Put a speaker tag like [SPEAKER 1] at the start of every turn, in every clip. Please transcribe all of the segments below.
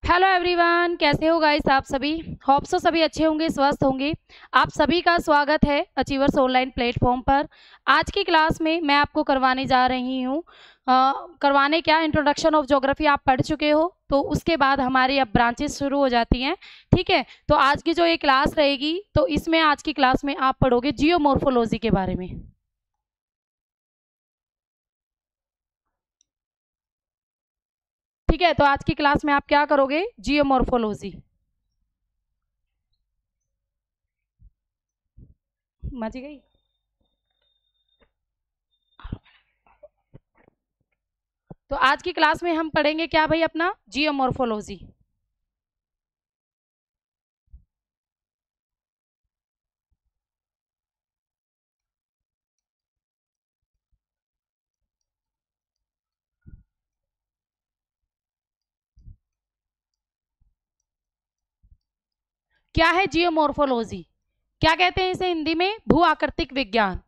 [SPEAKER 1] Hello everyone, कैसे हो guys आप सभी। होप सो सभी अच्छे होंगे, स्वस्थ होंगे। आप सभी का स्वागत है अचीवर्स ऑनलाइन प्लेटफॉर्म पर। आज की क्लास में मैं आपको करवाने जा रही हूँ करवाने क्या, इंट्रोडक्शन ऑफ ज्योग्राफी आप पढ़ चुके हो, तो उसके बाद हमारी अब ब्रांचेस शुरू हो जाती हैं। ठीक है, तो आज की जो ये क्लास रहेगी, तो इसमें आज की क्लास में आप पढ़ोगे जियोमॉर्फोलॉजी के बारे में। ठीक है, तो आज की क्लास में आप क्या करोगे, जियोमॉर्फोलॉजी। मची गई। तो आज की क्लास में हम पढ़ेंगे क्या भाई, अपना जियोमॉर्फोलॉजी। क्या है जियोमॉर्फोलॉजी, क्या कहते हैं इसे हिंदी में, भू आकृतिक विज्ञान।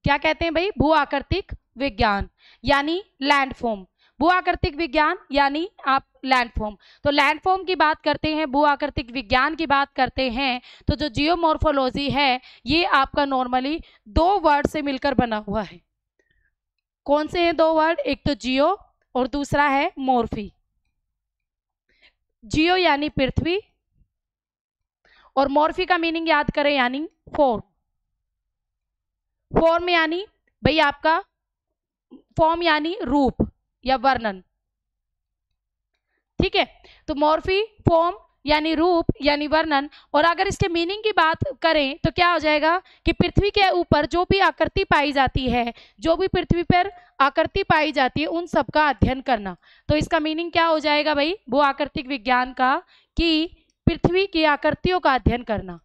[SPEAKER 1] क्या कहते हैं भाई, भू आकृतिक विज्ञान यानी लैंडफॉर्म। भू आकृतिक विज्ञान यानी आप लैंडफॉर्म। तो लैंडफॉर्म की बात करते हैं, भू आकृतिक विज्ञान की बात करते हैं, तो जो जियोमॉर्फोलॉजी है ये आपका नॉर्मली दो वर्ड से मिलकर बना हुआ है। कौन से हैं दो वर्ड, एक तो जियो और दूसरा है मॉर्फी। जियो यानी पृथ्वी और मॉर्फी का मीनिंग याद करें यानी फॉर्म। फॉर्म यानी भाई आपका, फॉर्म यानी रूप या वर्णन। ठीक है, तो मॉर्फी फॉर्म यानी रूप यानी वर्णन। और अगर इसके मीनिंग की बात करें तो क्या हो जाएगा कि पृथ्वी के ऊपर जो भी आकृति पाई जाती है, जो भी पृथ्वी पर आकृति पाई जाती है, उन सब का अध्ययन करना। तो इसका मीनिंग क्या हो जाएगा भाई, भू आकृतिक विज्ञान का, कि पृथ्वी की आकृतियों का अध्ययन करना।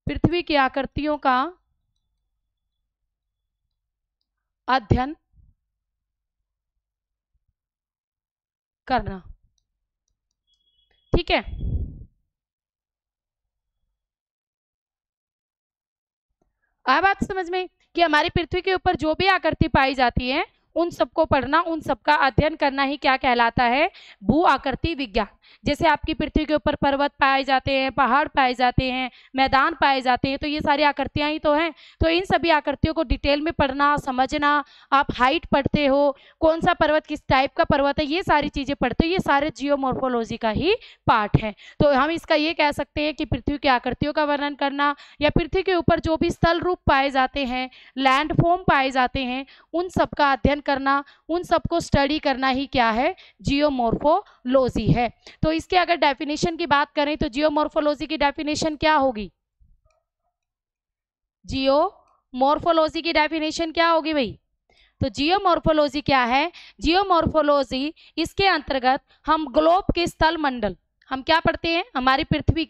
[SPEAKER 1] पृथ्वी की आकृतियों का अध्ययन करना। ठीक है, आ बात समझ में कि हमारी पृथ्वी के ऊपर जो भी आकृति पाई जाती है उन सबको पढ़ना, उन सबका अध्ययन करना ही क्या कहलाता है, भू आकृति विज्ञान। जैसे आपकी पृथ्वी के ऊपर पर्वत पाए जाते हैं, पहाड़ पाए जाते हैं, मैदान पाए जाते हैं, तो ये सारी आकृतियां ही तो हैं। तो इन सभी आकृतियों को डिटेल में पढ़ना, समझना। आप हाइट पढ़ते हो, कौन सा पर्वत किस टाइप का पर्वत है, ये सारी चीजें पढ़ते हो, ये सारे जियोमॉर्फोलॉजी का ही पार्ट है। तो हम इसका ये कह सकते हैं कि पृथ्वी की आकृतियों का वर्णन करना, या पृथ्वी के ऊपर जो भी स्थल रूप पाए जाते हैं, लैंडफॉर्म पाए जाते हैं, उन सब का अध्ययन करना, उन सबको स्टडी करना ही क्या है, जियोमॉर्फोलॉजी है। तो इसके अगर डेफिनेशन की बात करें तो जियोमॉर्फोलॉजी की डेफिनेशन क्या होगी, जियोमॉर्फोलॉजी की डेफिनेशन क्या होगी भाई। तो जियोमॉर्फोलॉजी क्या है, जियोमॉर्फोलॉजी इसके अंतर्गत हम ग्लोब के स्थल मंडल, हम क्या पढ़ते हैं, हमारी पृथ्वी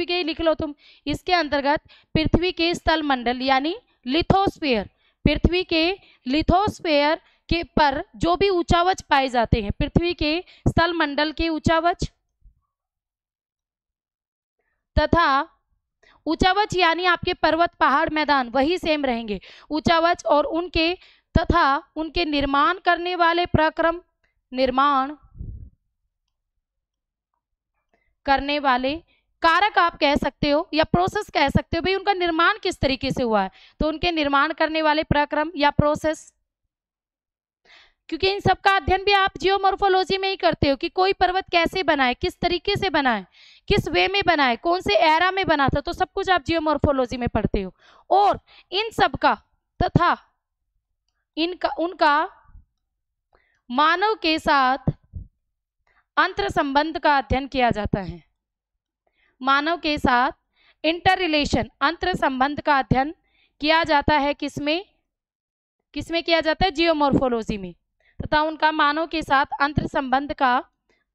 [SPEAKER 1] के ही लिख लो तुम। इसके अंतर्गत पृथ्वी के स्थल मंडल यानी लिथोस्फीयर, पृथ्वी के लिथोस्फीयर के पर जो भी ऊंचावच पाए जाते हैं, पृथ्वी के स्थल मंडल के ऊंचावच तथा ऊंचावच यानी आपके पर्वत पहाड़ मैदान वही सेम रहेंगे, ऊंचावच और उनके तथा उनके निर्माण करने वाले प्रक्रम, निर्माण करने वाले कारक आप कह सकते हो या प्रोसेस कह सकते हो, भाई उनका निर्माण किस तरीके से हुआ है, तो उनके निर्माण करने वाले प्रक्रम या प्रोसेस। क्योंकि इन सब का अध्ययन भी आप जियोमॉर्फोलॉजी में ही करते हो कि कोई पर्वत कैसे बना है, किस तरीके से बना है, किस वे में बना है, कौन से एरा में बना था, तो सब कुछ आप जियोमॉर्फोलॉजी में पढ़ते हो। और इन सब का तथा इनका उनका मानव के साथ अंतर संबंध का अध्ययन किया जाता है। मानव के साथ इंटर रिलेशन, अंतर संबंध का अध्ययन किया जाता है, किसमें किसमें किया जाता है, जियोमॉर्फोलॉजी में। तथा उनका मानव के साथ अंतर संबंध का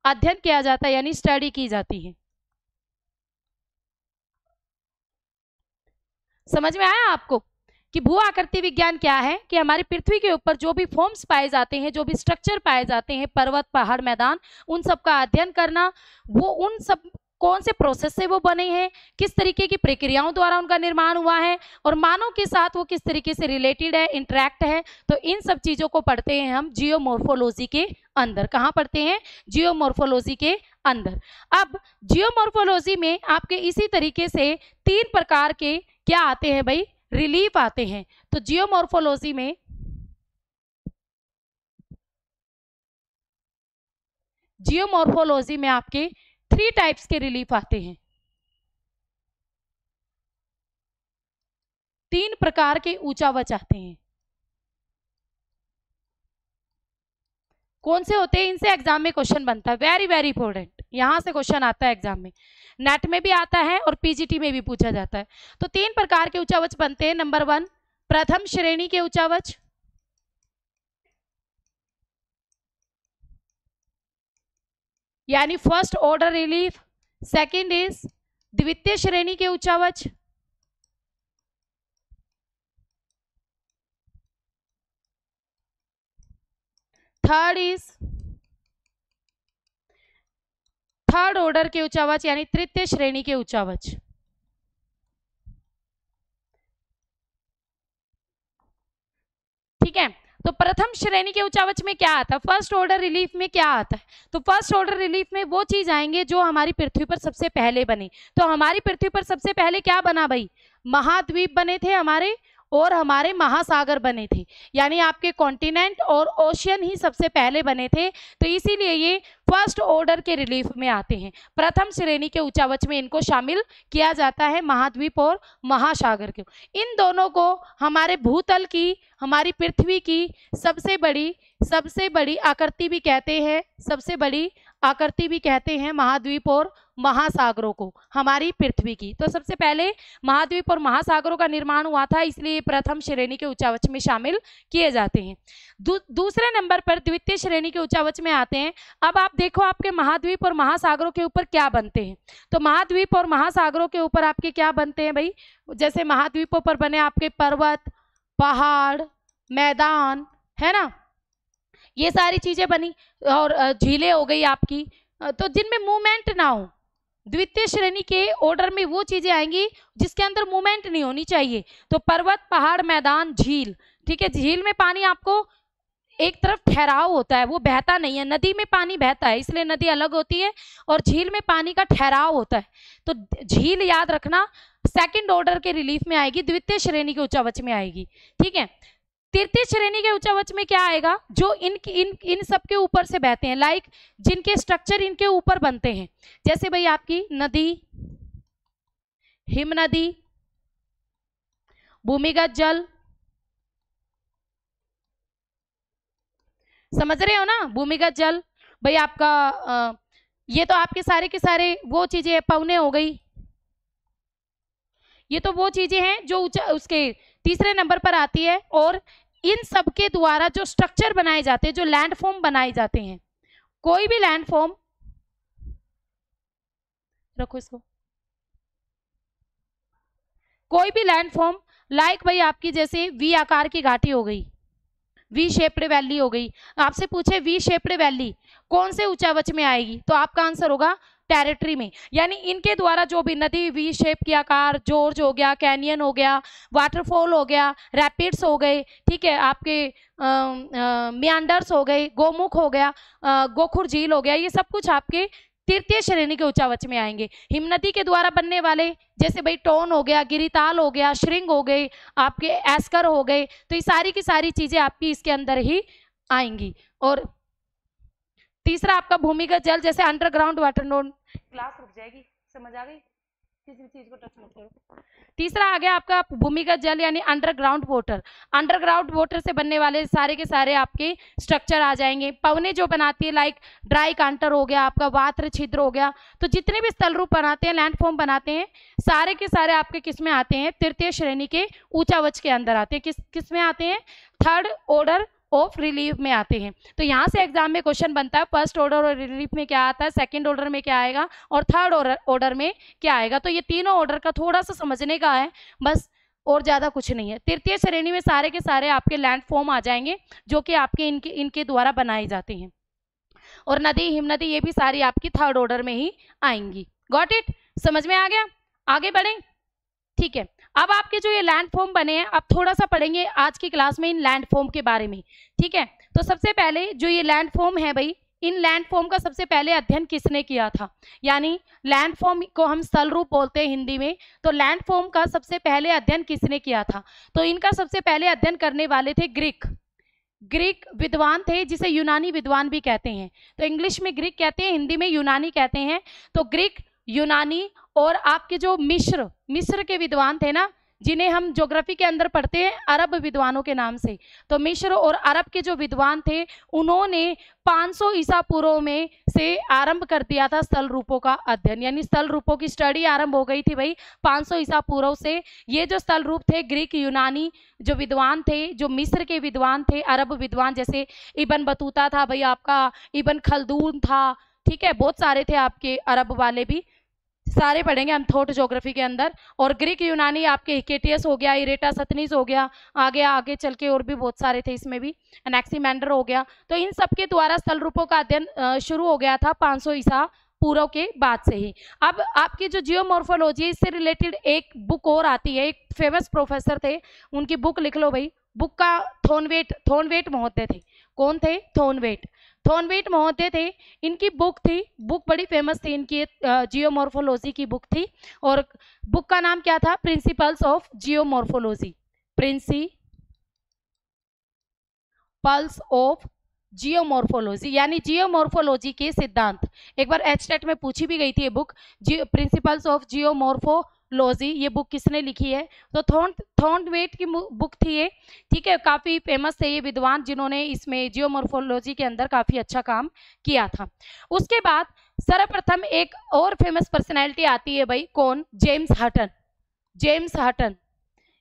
[SPEAKER 1] अध्ययन किया जाता है यानी स्टडी की जाती है। समझ में आया आपको कि भू आकृति विज्ञान क्या है, कि हमारी पृथ्वी के ऊपर जो भी फॉर्म्स पाए जाते हैं, जो भी स्ट्रक्चर पाए जाते हैं, पर्वत, पहाड़, मैदान, उन सब का अध्ययन करना, वो उन सब कौन से प्रोसेस से वो बने हैं, किस तरीके की प्रक्रियाओं द्वारा उनका निर्माण हुआ है, और मानव के साथ वो किस तरीके से रिलेटेड है, इंटरेक्ट है। तो इन सब चीज़ों को पढ़ते हैं हम जियोमॉर्फोलॉजी के अंदर। कहाँ पढ़ते हैं? जियोमॉर्फोलॉजी के अंदर। अब जियोमॉर्फोलॉजी में आपके इसी तरीके से 3 प्रकार के क्या आते हैं भाई? रिलीफ आते हैं। तो जियोमॉर्फोलॉजी में आपके 3 टाइप्स के रिलीफ आते हैं। 3 प्रकार के ऊंचावच आते हैं। कौन से होते हैं? इनसे एग्जाम में क्वेश्चन बनता है, वेरी वेरी इंपॉर्टेंट। यहां से क्वेश्चन आता है एग्जाम में, नेट में भी आता है और पीजीटी में भी पूछा जाता है। तो 3 प्रकार के ऊंचावच बनते हैं। नंबर 1 प्रथम श्रेणी के ऊंचावच, यानी first order relief. Second is द्वितीय श्रेणी के ऊंचावच, थर्ड इज थर्ड ऑर्डर के ऊंचावच, यानी तृतीय श्रेणी के ऊंचावच। ठीक है, तो प्रथम श्रेणी के ऊंचावच में क्या आता है? फर्स्ट ऑर्डर रिलीफ में क्या आता है? तो फर्स्ट ऑर्डर रिलीफ में वो चीज आएंगे जो हमारी पृथ्वी पर सबसे पहले बने। तो हमारी पृथ्वी पर सबसे पहले क्या बना भाई? महाद्वीप बने थे हमारे, और हमारे महासागर बने थे, यानी आपके कॉन्टिनेंट और ओशियन ही सबसे पहले बने थे। तो इसीलिए ये फर्स्ट ऑर्डर के रिलीफ में आते हैं। प्रथम श्रेणी के ऊंचावच में इनको शामिल किया जाता है, महाद्वीप और महासागर के। इन दोनों को हमारे भूतल की, हमारी पृथ्वी की सबसे बड़ी आकृति भी कहते हैं, सबसे बड़ी आकृति भी कहते हैं महाद्वीप और महासागरों को, हमारी पृथ्वी की। तो सबसे पहले महाद्वीप और महासागरों का निर्माण हुआ था, इसलिए प्रथम श्रेणी के ऊंचावच में शामिल किए जाते हैं। दूसरे नंबर पर द्वितीय श्रेणी के ऊंचावच में आते हैं। अब आप देखो आपके महाद्वीप और महासागरों के ऊपर क्या बनते हैं। तो महाद्वीप और महासागरों के ऊपर आपके क्या बनते हैं भाई? जैसे महाद्वीपों पर बने आपके पर्वत, पहाड़, मैदान, है ना, ये सारी चीजें बनी, और झीलें हो गई आपकी, तो जिनमें मूवमेंट ना हो। द्वितीय श्रेणी के ऑर्डर में वो चीजें आएंगी जिसके अंदर मूवमेंट नहीं होनी चाहिए। तो पर्वत, पहाड़, मैदान, झील। ठीक है, झील में पानी आपको एक तरफ ठहराव होता है, वो बहता नहीं है। नदी में पानी बहता है, इसलिए नदी अलग होती है, और झील में पानी का ठहराव होता है। तो झील याद रखना सेकंड ऑर्डर के रिलीफ में आएगी, द्वितीय श्रेणी के ऊंचावच में आएगी। ठीक है, तृतीय श्रेणी के ऊंचावच में क्या आएगा? जो इन सब के ऊपर से बहते हैं, लाइक जिनके स्ट्रक्चर इनके ऊपर बनते हैं। जैसे भाई आपकी नदी, हिम नदी, भूमिगत जल, समझ रहे हो ना? भूमिगत जल भाई आपका ये तो आपके सारे के सारे वो चीजें पौने हो गई। ये तो वो चीजें हैं जो उसके तीसरे नंबर पर आती है। और इन सब के द्वारा जो स्ट्रक्चर बनाए जाते हैं, जो लैंडफॉर्म बनाए जाते हैं, कोई भी लैंडफॉर्म, रखो इसको, कोई भी लैंडफॉर्म लाइक भाई आपकी जैसे वी आकार की घाटी हो गई, वी शेप्ड वैली हो गई। आपसे पूछे वी शेप्ड वैली कौन से ऊंचावच में आएगी, तो आपका आंसर होगा टेरिटरी में। यानी इनके द्वारा जो भी नदी वी शेप की आकार, जॉर्ज हो गया, कैनियन हो गया, वाटरफॉल हो गया, रैपिड्स हो गए, ठीक है, आपके मियांडर्स हो गए, गोमुख हो गया, गोखुर झील हो गया, ये सब कुछ आपके तृतीय श्रेणी के ऊंचावच में आएंगे। हिमनदी के द्वारा बनने वाले जैसे भाई टोन हो गया, गिरिताल हो गया, श्रृंग हो गए, आपके एस्कर हो गए, तो ये सारी की सारी चीजें आपकी इसके अंदर ही आएंगी। और तीसरा आपका भूमिगत जल, जैसे अंडरग्राउंड वाटर। नोट क्लास रुक जाएगी, समझ आ गई? किसी भी चीज को टच मत करो। तीसरा आ गया आपका भूमिगत जल, यानी अंडरग्राउंड वाटर। अंडरग्राउंड वाटर से बनने वाले सारे के सारे आपके स्ट्रक्चर आ जाएंगे। पवने जो बनाती है, लाइक ड्राई कांटर हो गया, आपका वात्र छिद्र हो गया, तो जितने भी स्थल रूप बनाते हैं, लैंडफॉर्म बनाते हैं, सारे के सारे आपके किस में आते हैं? तृतीय श्रेणी के ऊंचावच के अंदर आते हैं। किस में आते हैं? थर्ड ऑर्डर ऑफ रिलीफ में आते हैं। तो यहाँ से एग्जाम में क्वेश्चन बनता है, फर्स्ट ऑर्डर और रिलीफ में क्या आता है, सेकंड ऑर्डर में क्या आएगा, और थर्ड ऑर्डर में क्या आएगा। तो ये तीनों ऑर्डर का थोड़ा सा समझने का है, बस और ज़्यादा कुछ नहीं है। तृतीय श्रेणी में सारे के सारे आपके लैंडफॉर्म आ जाएंगे जो कि आपके इनके द्वारा बनाए जाते हैं। और नदी, हिमनदी, ये भी सारी आपकी थर्ड ऑर्डर में ही आएंगी। Got it? समझ में आ गया? आगे बढ़ें। ठीक है, अब आपके जो ये लैंडफॉर्म बने हैं, अब थोड़ा सा पढ़ेंगे आज की क्लास में इन लैंडफॉर्म के बारे में। ठीक है, तो सबसे पहले जो ये लैंडफॉर्म है भाई, इन लैंडफॉर्म का सबसे पहले अध्ययन किसने किया था? यानी लैंडफॉर्म को हम स्थल रूप बोलते हैं हिंदी में, तो लैंडफॉर्म का सबसे पहले अध्ययन किसने किया था? तो इनका सबसे पहले अध्ययन करने वाले थे ग्रीक विद्वान थे, जिसे यूनानी विद्वान भी कहते हैं। तो इंग्लिश में ग्रीक कहते हैं, हिंदी में यूनानी कहते हैं। तो ग्रीक, यूनानी और आपके जो मिस्र के विद्वान थे ना, जिन्हें हम ज्योग्राफी के अंदर पढ़ते हैं अरब विद्वानों के नाम से, तो मिस्र और अरब के जो विद्वान थे उन्होंने 500 ईसा पूर्व में से आरंभ कर दिया था स्थल रूपों का अध्ययन। यानी स्थल रूपों की स्टडी आरंभ हो गई थी भाई 500 ईसा पूर्व से। ये जो स्थल रूप थे, ग्रीक, यूनानी जो विद्वान थे, जो मिस्र के विद्वान थे, अरब विद्वान, जैसे इब्न बतूता था भाई आपका, इब्न खल्दून था, ठीक है, बहुत सारे थे आपके अरब वाले भी, सारे पढ़ेंगे हम थॉट ज्योग्राफी के अंदर। और ग्रीक यूनानी आपके हिकेटियस हो गया, इरेटासथनीस हो गया, आगे चल के और भी बहुत सारे थे, इसमें भी एनेक्सीमेंडर हो गया। तो इन सब के द्वारा स्थल रूपों का अध्ययन शुरू हो गया था 500 ईसा पूर्व के बाद से ही। अब आपकी जो जियोमॉर्फोलॉजी, इससे रिलेटेड एक बुक और आती है, एक फेमस प्रोफेसर थे, उनकी बुक लिख लो भाई। बुक का थॉर्नवेट महोदय थे। कौन थे? थॉर्नवेट महोदय थे। इनकी बुक थी, बुक बड़ी फेमस थी इनकी, जियोमॉर्फोलॉजी की बुक थी। और बुक का नाम क्या था? Principles of geomorphology. Principles of geomorphology, यानी जियोमॉर्फोलॉजी के सिद्धांत। एक बार एचटेट में पूछी भी गई थी ये बुक, प्रिंसिपल्स ऑफ जियोमॉर्फोलॉजी। ये बुक किसने लिखी है? तो थॉर्नवेट की बुक थी ये, ठीक है। काफ़ी फेमस थे ये विद्वान, जिन्होंने इसमें जियोमॉर्फोलॉजी के अंदर काफ़ी अच्छा काम किया था। उसके बाद सर्वप्रथम एक और फेमस पर्सनैलिटी आती है भाई, कौन? James Hutton.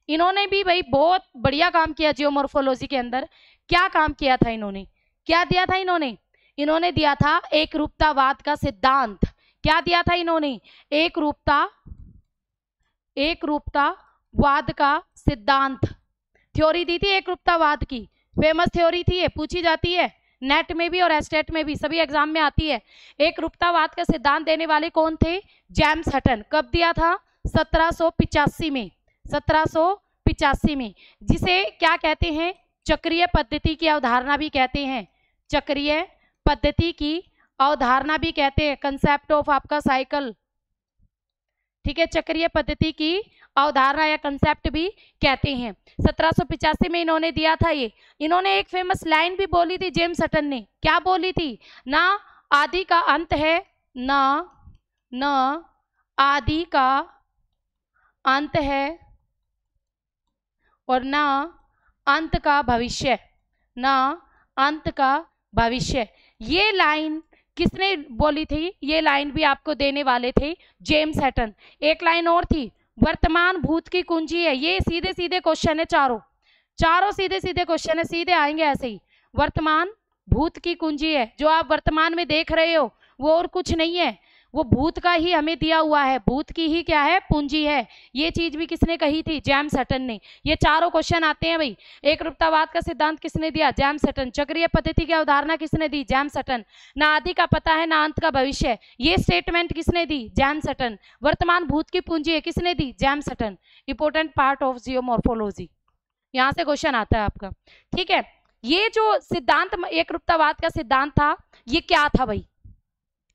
[SPEAKER 1] इन्होंने भी भाई बहुत बढ़िया काम किया जियोमॉर्फोलॉजी के अंदर। क्या काम किया था इन्होंने? क्या दिया था इन्होंने? इन्होंने दिया था एक रूपतावाद का सिद्धांत। क्या दिया था इन्होंने? एक रूपतावाद का सिद्धांत, थ्योरी दी थी एक रूपतावाद की। फेमस थ्योरी थी ये, पूछी जाती है नेट में भी और एस्टेट में भी, सभी एग्जाम में आती है। एक रूपतावाद का सिद्धांत देने वाले कौन थे? James Hutton. कब दिया था? 1785 में। 1785 में, जिसे क्या कहते हैं? चक्रीय पद्धति की अवधारणा भी कहते हैं। चक्रीय पद्धति की अवधारणा भी कहते हैं, कंसेप्ट ऑफ आपका साइकिल, ठीक है। चक्रीय पद्धति की अवधारणा या कंसेप्ट भी कहते हैं। 1785 में इन्होंने दिया था ये। इन्होंने एक फेमस लाइन भी बोली थी जेम्स हटन ने। क्या बोली थी? ना आदि का अंत है, न आदि का अंत है, और ना अंत का भविष्य, ये लाइन किसने बोली थी? ये लाइन भी आपको देने वाले थे जेम्स हटन। एक लाइन और थी, वर्तमान भूत की कुंजी है। ये सीधे सीधे क्वेश्चन है, चारों सीधे सीधे क्वेश्चन है, सीधे आएंगे ऐसे ही। वर्तमान भूत की कुंजी है, जो आप वर्तमान में देख रहे हो वो और कुछ नहीं है, वो भूत का ही हमें दिया हुआ है, भूत की ही क्या है? पूंजी है। ये चीज भी किसने कही थी? जेम्स हटन ने। ये चारों क्वेश्चन आते हैं भाई। एक रूपतावाद का सिद्धांत किसने दिया? James Hutton. चक्रीय पद्धति की अवधारणा किसने दी? जेम्स हटन। ना आदि का पता है, ना अंत का भविष्य, ये स्टेटमेंट किसने दी? जेम्स हटन। वर्तमान भूत की पूंजी है, किसने दी? James Hutton. Important part of geomorphology, यहाँ से क्वेश्चन आता है आपका, ठीक है। ये जो सिद्धांत एक रूपतावाद का सिद्धांत था, ये क्या था भाई?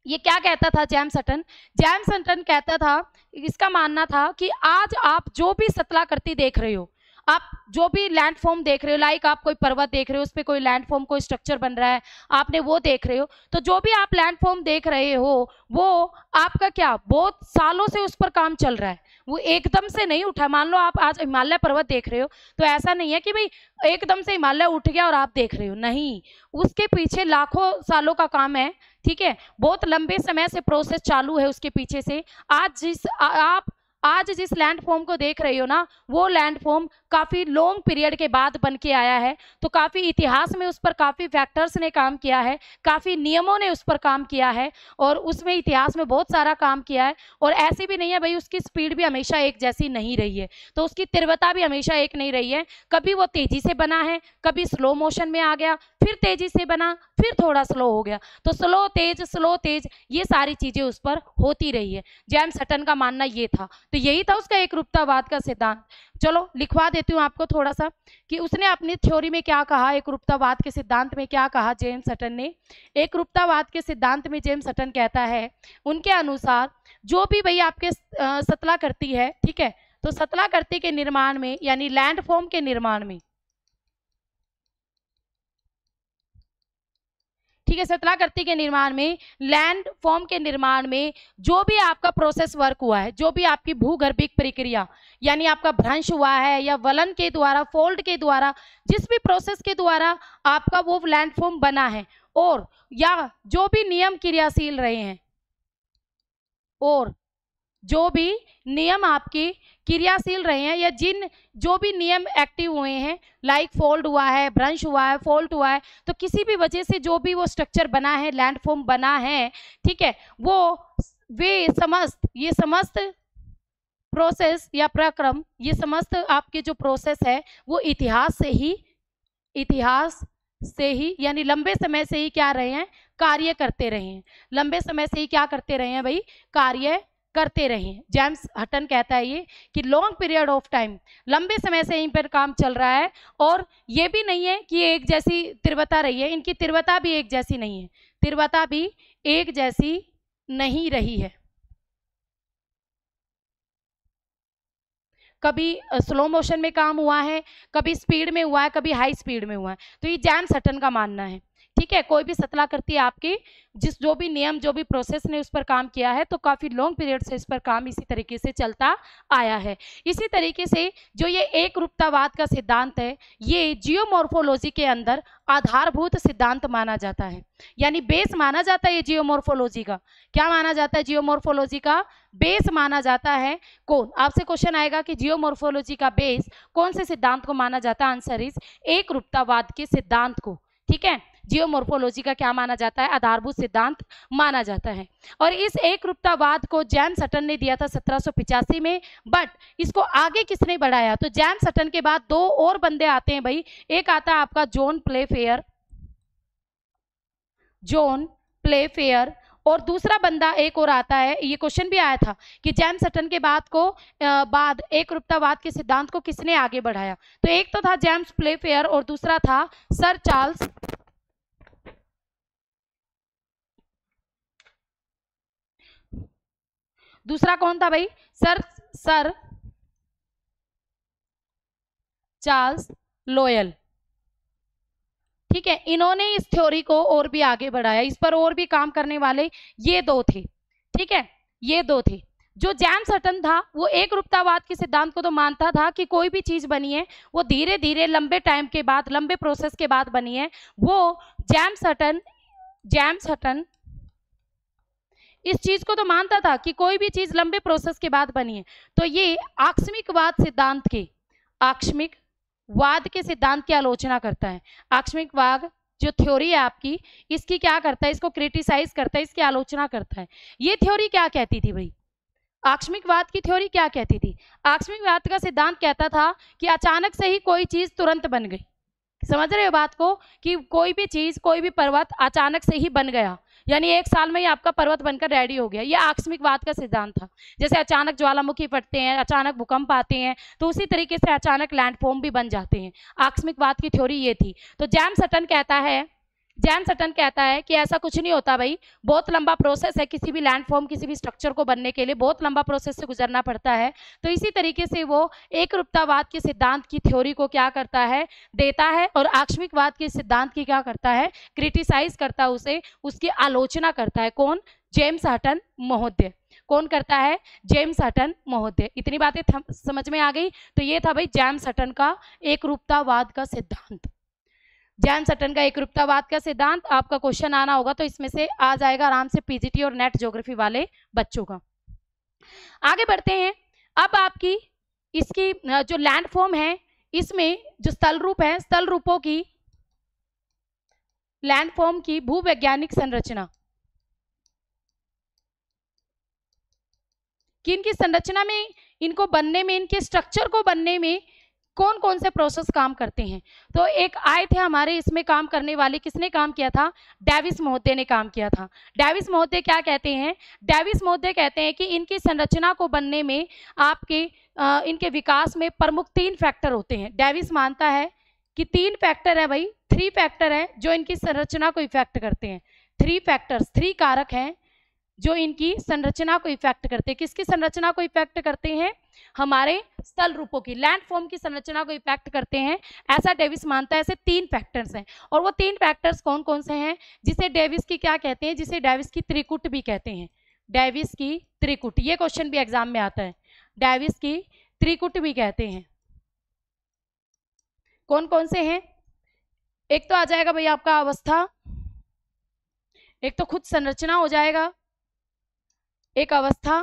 [SPEAKER 1] ये क्या कहता था जेम्स हटन? जेम्स हटन कहता था, इसका मानना था कि आज आप जो भी सतलाकृति देख रहे हो, आप जो भी लैंडफॉर्म देख रहे हो, लाइक आप कोई पर्वत देख रहे हो, उस पर कोई लैंडफॉर्म, कोई स्ट्रक्चर बन रहा है, आपने वो देख रहे हो, तो जो भी आप लैंडफॉर्म देख रहे हो वो आपका क्या, बहुत सालों से उस पर काम चल रहा है, वो एकदम से नहीं उठा। मान लो आप आज हिमालय पर्वत देख रहे हो, तो ऐसा नहीं है कि भाई एकदम से हिमालय उठ गया और आप देख रहे हो, नहीं, उसके पीछे लाखों सालों का काम है, ठीक है। बहुत लंबे समय से प्रोसेस चालू है उसके पीछे से। आज जिस आप आज जिस लैंडफॉर्म को देख रही हो ना, वो लैंडफॉर्म काफ़ी लॉन्ग पीरियड के बाद बन के आया है। तो काफ़ी इतिहास में उस पर काफ़ी फैक्टर्स ने काम किया है, काफ़ी नियमों ने उस पर काम किया है, और उसमें इतिहास में बहुत सारा काम किया है। और ऐसे भी नहीं है भाई, उसकी स्पीड भी हमेशा एक जैसी नहीं रही है, तो उसकी तीव्रता भी हमेशा एक नहीं रही है। कभी वो तेज़ी से बना है, कभी स्लो मोशन में आ गया, फिर तेज़ी से बना, फिर थोड़ा स्लो हो गया। तो स्लो तेज ये सारी चीज़ें उस पर होती रही है। जेम्स हटन का मानना ये था। तो यही था उसका एकरूपतावाद का सिद्धांत। चलो लिखवा देती हूँ आपको थोड़ा सा कि उसने अपनी थ्योरी में क्या कहा, एकरूपतावाद के सिद्धांत में क्या कहा जेम्स हटन ने। एकरूपतावाद के सिद्धांत में जेम्स हटन कहता है, उनके अनुसार जो भी भाई आपके सतला करती है, ठीक है, तो सतला करती के निर्माण में यानी लैंडफॉर्म के निर्माण में, ठीक है, सतलाकृति के निर्माण में, लैंड फॉर्म के निर्माण में जो भी आपका प्रोसेस वर्क हुआ है, जो भी आपकी भूगर्भिक प्रक्रिया यानी आपका भ्रंश हुआ है या वलन के द्वारा, फोल्ड के द्वारा, जिस भी प्रोसेस के द्वारा आपका वो लैंड फॉर्म बना है, और या जो भी नियम क्रियाशील रहे हैं, और जो भी नियम आपके क्रियाशील रहे हैं, या जिन जो भी नियम एक्टिव हुए हैं, लाइक फोल्ड हुआ है, भ्रंश हुआ है, फोल्ड हुआ है, तो किसी भी वजह से जो भी वो स्ट्रक्चर बना है, लैंडफॉर्म बना है, ठीक है, ये समस्त प्रोसेस या प्रक्रम, ये समस्त आपके जो प्रोसेस है वो इतिहास से ही यानी लंबे समय से ही क्या रहे हैं, कार्य करते रहे हैं। लंबे समय से ही क्या करते रहे हैं भाई, कार्य करते रहे। जेम्स हटन कहता है ये कि लॉन्ग पीरियड ऑफ टाइम, लंबे समय से इन पर काम चल रहा है, और ये भी नहीं है कि एक जैसी तीव्रता रही है, इनकी तीव्रता भी एक जैसी नहीं है, तीव्रता भी एक जैसी नहीं रही है। कभी स्लो मोशन में काम हुआ है, कभी स्पीड में हुआ है, कभी हाई स्पीड में हुआ है। तो ये जेम्स हटन का मानना है, ठीक है। कोई भी सतलाकृति आपकी जो भी नियम, जो भी प्रोसेस ने उस पर काम किया है, तो काफ़ी लॉन्ग पीरियड से इस पर काम इसी तरीके से चलता आया है। इसी तरीके से जो ये एकरूपतावाद का सिद्धांत है, ये जियोमॉर्फोलॉजी के अंदर आधारभूत सिद्धांत माना जाता है, यानी बेस माना जाता है ये जियोमॉर्फोलॉजी का। क्या माना जाता है जियोमॉर्फोलॉजी का? बेस माना जाता है। कौन, आपसे क्वेश्चन आएगा कि जियोमॉर्फोलॉजी का बेस कौन से सिद्धांत को माना जाता है? आंसर इज एकरूपतावाद के सिद्धांत को, ठीक है। जियोमॉर्फोलॉजी का क्या माना जाता है? आधारभूत सिद्धांत माना जाता है। और इस एकरूपतावाद को जेम्स हटन ने दिया था 1785 में, बट इसको आगे किसने बढ़ाया? तो जेम्स हटन के बाद दो और बंदे आते हैं भाई। एक आता है आपका जॉन प्लेफेयर, और दूसरा बंदा एक और आता है, ये क्वेश्चन भी आया था कि जेम्स हटन के बाद एकरूपतावाद के सिद्धांत को किसने आगे बढ़ाया? तो एक तो था जेम्स प्लेफेयर और दूसरा था सर चार्ल्स, दूसरा कौन था भाई? सर चार्ल्स लोयल, ठीक है। इन्होंने इस थ्योरी को और भी आगे बढ़ाया, इस पर और भी काम करने वाले ये दो थे, ठीक है, ये दो थे। जो जेम्स हटन था वो एकरूपतावाद के सिद्धांत को तो मानता था कि कोई भी चीज बनी है वो धीरे धीरे लंबे टाइम के बाद, लंबे प्रोसेस के बाद बनी है। वो जेम्स हटन इस चीज को तो मानता था कि कोई भी चीज लंबे प्रोसेस के बाद बनी है। तो ये आकस्मिकवाद के सिद्धांत की आलोचना करता है। आकस्मिकवाद जो थ्योरी है आपकी, इसकी क्या करता है? इसको क्रिटिसाइज करता है, इसकी आलोचना करता है। ये थ्योरी क्या कहती थी भाई? आकस्मिकवाद की थ्योरी क्या कहती थी? आकस्मिकवाद का सिद्धांत कहता था कि अचानक से ही कोई चीज तुरंत बन गई। समझ रहे हो बात को? कि कोई भी चीज, कोई भी पर्वत अचानक से ही बन गया, यानी एक साल में ही आपका पर्वत बनकर रेडी हो गया। ये आकस्मिकवाद का सिद्धांत था। जैसे अचानक ज्वालामुखी फटते हैं, अचानक भूकंप आते हैं, तो उसी तरीके से अचानक लैंडफॉर्म भी बन जाते हैं। आकस्मिकवाद की थ्योरी ये थी। तो जेम्स हटन कहता है कि ऐसा कुछ नहीं होता भाई, बहुत लंबा प्रोसेस है किसी भी लैंडफॉर्म, किसी भी स्ट्रक्चर को बनने के लिए बहुत लंबा प्रोसेस से गुजरना पड़ता है। तो इसी तरीके से वो एकरूपतावाद के सिद्धांत की थ्योरी को क्या करता है? देता है, और आकस्मिकवाद के सिद्धांत की क्या करता है? क्रिटिसाइज करता है उसे, उसकी आलोचना करता है। कौन? जेम्स हटन महोदय। कौन करता है? जेम्स हटन महोदय। इतनी बातें समझ में आ गई? तो ये था भाई जेम्स हटन का एकरूपतावाद का सिद्धांत। जेम्स हटन का एकरूपतावाद का सिद्धांत, आपका क्वेश्चन आना होगा तो इसमें से आ जाएगा आराम से पीजीटी और नेट ज्योग्राफी वाले बच्चों का। आगे बढ़ते हैं। अब आपकी इसकी जो लैंडफॉर्म है, इसमें जो स्थल रूप है, स्थल रूपों की लैंडफॉर्म की भूवैज्ञानिक संरचना, कि इनकी संरचना में, इनको बनने में, इनके स्ट्रक्चर को बनने में कौन कौन से प्रोसेस काम करते हैं। तो एक आए थे हमारे इसमें काम करने वाले, किसने काम किया था? डेविस महोदय ने काम किया था। डेविस महोदय क्या कहते हैं? डेविस महोदय कहते हैं कि इनकी संरचना को बनने में आपके इनके विकास में प्रमुख 3 फैक्टर होते हैं। डेविस मानता है कि 3 फैक्टर है भाई, 3 फैक्टर है जो इनकी संरचना को इफेक्ट करते हैं। 3 फैक्टर्स, 3 कारक हैं जो इनकी संरचना को इफेक्ट करते हैं। किसकी संरचना को इफेक्ट करते हैं? हमारे स्थल रूपों की, लैंडफॉर्म की संरचना को इफेक्ट करते हैं, ऐसा डेविस मानता है। ऐसे 3 फैक्टर्स हैं, और वो 3 फैक्टर्स कौन कौन से हैं? जिसे डेविस की क्या कहते हैं? जिसे डेविस की त्रिकुट भी कहते हैं। डेविस की त्रिकुट, ये क्वेश्चन भी एग्जाम में आता है। डेविस की त्रिकुट भी कहते हैं। कौन कौन से हैं? एक तो आ जाएगा भाई आपका अवस्था, एक तो खुद संरचना हो जाएगा, एक अवस्था,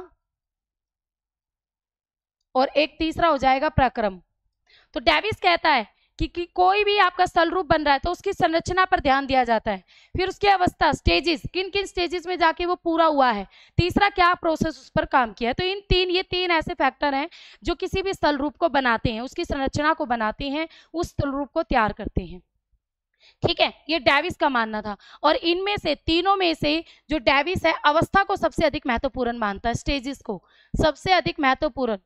[SPEAKER 1] और एक तीसरा हो जाएगा प्रक्रम। तो डेविस कहता है कि कोई भी आपका स्थल रूप बन रहा है तो उसकी संरचना पर ध्यान दिया जाता है, फिर उसकी अवस्था, स्टेजेस, किन किन स्टेजेस में जाके वो पूरा हुआ है, तीसरा क्या प्रोसेस उस पर काम किया है। तो ये तीन ऐसे फैक्टर हैं जो किसी भी स्थल रूप को बनाते हैं, उसकी संरचना को बनाते हैं, उस स्थल रूप को तैयार करते हैं। ठीक है, ये डेविस का मानना था। और इनमें से, तीनों में से जो डेविस है, अवस्था को सबसे अधिक महत्वपूर्ण मानता है, स्टेजेस को सबसे अधिक महत्वपूर्ण,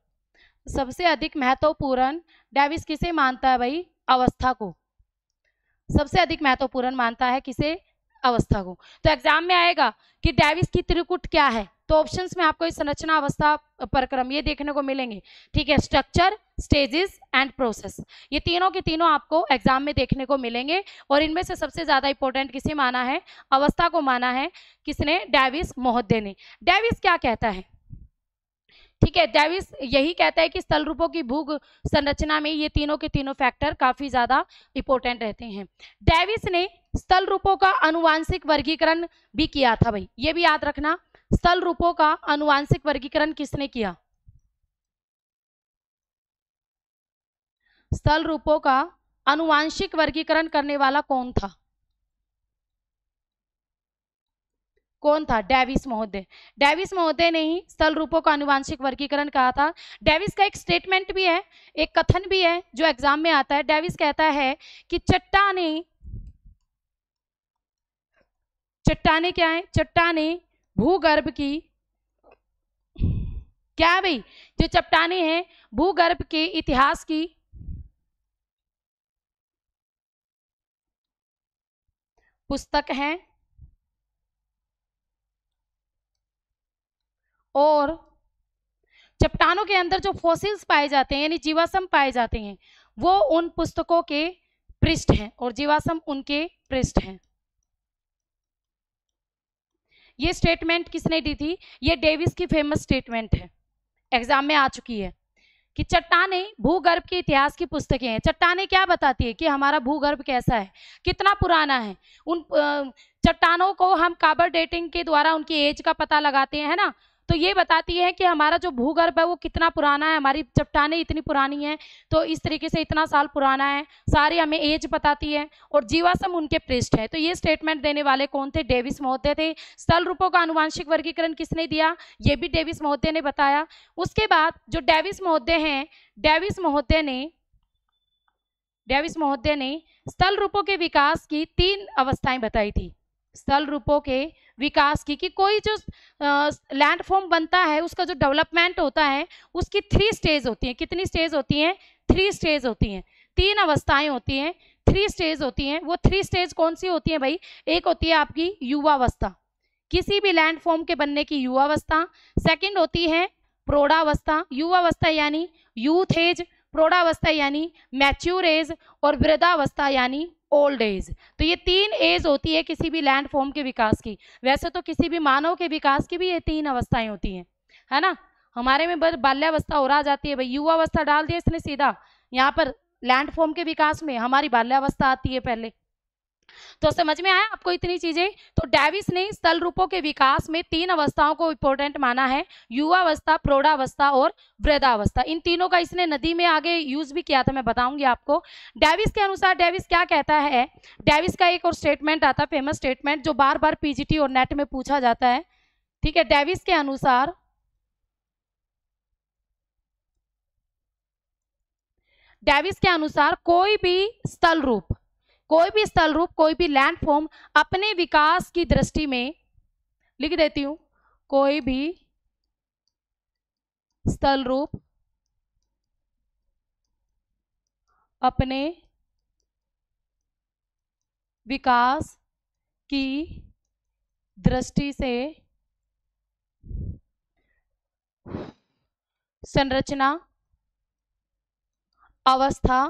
[SPEAKER 1] सबसे अधिक महत्वपूर्ण डेविस किसे मानता है भाई? अवस्था को सबसे अधिक महत्वपूर्ण मानता है। किसे? अवस्था को। तो एग्जाम में आएगा कि डेविस की त्रिकुट क्या है, तो ऑप्शंस में आपको इस संरचना, अवस्था, प्रक्रम ये देखने को मिलेंगे। ठीक है, स्ट्रक्चर, स्टेजेस एंड प्रोसेस, ये तीनों के तीनों आपको एग्जाम में देखने को मिलेंगे। और इनमें से सबसे ज्यादा इंपॉर्टेंट किसे माना है? अवस्था को माना है। किसने? डेविस महोदय ने। डेविस क्या कहता है? ठीक है, डेविस यही कहता है कि स्थल रूपों की भू संरचना में ये तीनों के तीनों फैक्टर काफी ज्यादा इंपॉर्टेंट रहते हैं। डेविस ने स्थल रूपों का अनुवांशिक वर्गीकरण भी किया था भाई, ये भी याद रखना। स्थल रूपों का अनुवांशिक वर्गीकरण किसने किया? स्थल रूपों का अनुवांशिक वर्गीकरण करने वाला कौन था? कौन था? डेविस महोदय। डेविस महोदय ने ही स्थल रूपों का अनुवांशिक वर्गीकरण कहा था। डेविस का एक स्टेटमेंट भी है, एक कथन भी है जो एग्जाम में आता है। डेविस कहता है कि चट्टानें क्या है? चट्टानें भूगर्भ की, क्या है भाई? जो चट्टानें हैं भूगर्भ के इतिहास की पुस्तक हैं, और चट्टानों के अंदर जो फॉसिल्स पाए जाते हैं, यानी जीवाश्म पाए जाते हैं, वो उन पुस्तकों के पृष्ठ हैं, और जीवाश्म उनके पृष्ठ हैं। ये स्टेटमेंट किसने दी थी? ये डेविस की फेमस स्टेटमेंट है, एग्जाम में आ चुकी है, कि चट्टानें भूगर्भ के इतिहास की पुस्तकें हैं। चट्टानें क्या बताती है? कि हमारा भूगर्भ कैसा है, कितना पुराना है। उन चट्टानों को हम कार्बन डेटिंग के द्वारा उनकी एज का पता लगाते हैं, है ना। तो ये बताती है कि हमारा जो भूगर्भ है वो कितना पुराना है, हमारी चट्टानें इतनी पुरानी हैं, तो इस तरीके से इतना साल पुराना है, सारी हमें एज बताती है, और जीवाश्म उनके पृष्ठ है। तो ये स्टेटमेंट देने वाले कौन थे? डेविस महोदय थे। स्थल रूपों का अनुवांशिक वर्गीकरण किसने दिया? ये भी डेविस महोदय ने बताया। उसके बाद जो डेविस महोदय हैं, डेविस महोदय ने स्थल रूपों के विकास की 3 अवस्थाएं बताई थी। स्थल रूपों के विकास की, कि कोई जो लैंडफॉर्म बनता है उसका जो डेवलपमेंट होता है उसकी 3 स्टेज होती हैं। कितनी स्टेज होती हैं? 3 स्टेज होती हैं, 3 अवस्थाएं होती हैं, 3 स्टेज होती हैं। वो 3 स्टेज कौन सी होती हैं भाई? एक होती है आपकी युवावस्था, किसी भी लैंडफॉर्म के बनने की युवावस्था। सेकंड होती है प्रौढ़ावस्था, युवावस्था यानी यूथ एज, प्रौढ़ावस्था यानी मैच्योर एज, और वृद्धावस्था यानी ओल्ड एज। तो ये 3 एज होती है किसी भी लैंडफॉर्म के विकास की। वैसे तो किसी भी मानव के विकास की भी ये 3 अवस्थाएं होती हैं, है ना। हमारे में बस बाल्यावस्था हो रहा जाती है भाई, युवावस्था डाल दिया इसने सीधा, यहाँ पर लैंडफॉर्म के विकास में हमारी बाल्यावस्था आती है पहले। तो समझ में आया आपको इतनी चीजें। तो डेविस ने स्थल रूपों के विकास में 3 अवस्थाओं को इंपॉर्टेंट माना है, युवावस्था, प्रौढ़ावस्था और वृद्धावस्था। इन तीनों का इसने नदी में आगे यूज भी किया था, मैं बताऊंगी आपको। डेविस के अनुसार डेविस क्या कहता है, डेविस का एक और स्टेटमेंट आता है, फेमस स्टेटमेंट, जो बार बार पीजीटी और नेट में पूछा जाता है, ठीक है। डेविस के अनुसार कोई भी स्थल रूप, कोई भी लैंडफॉर्म अपने विकास की दृष्टि में, लिख देती हूं, कोई भी स्थल रूप अपने विकास की दृष्टि से संरचना, अवस्था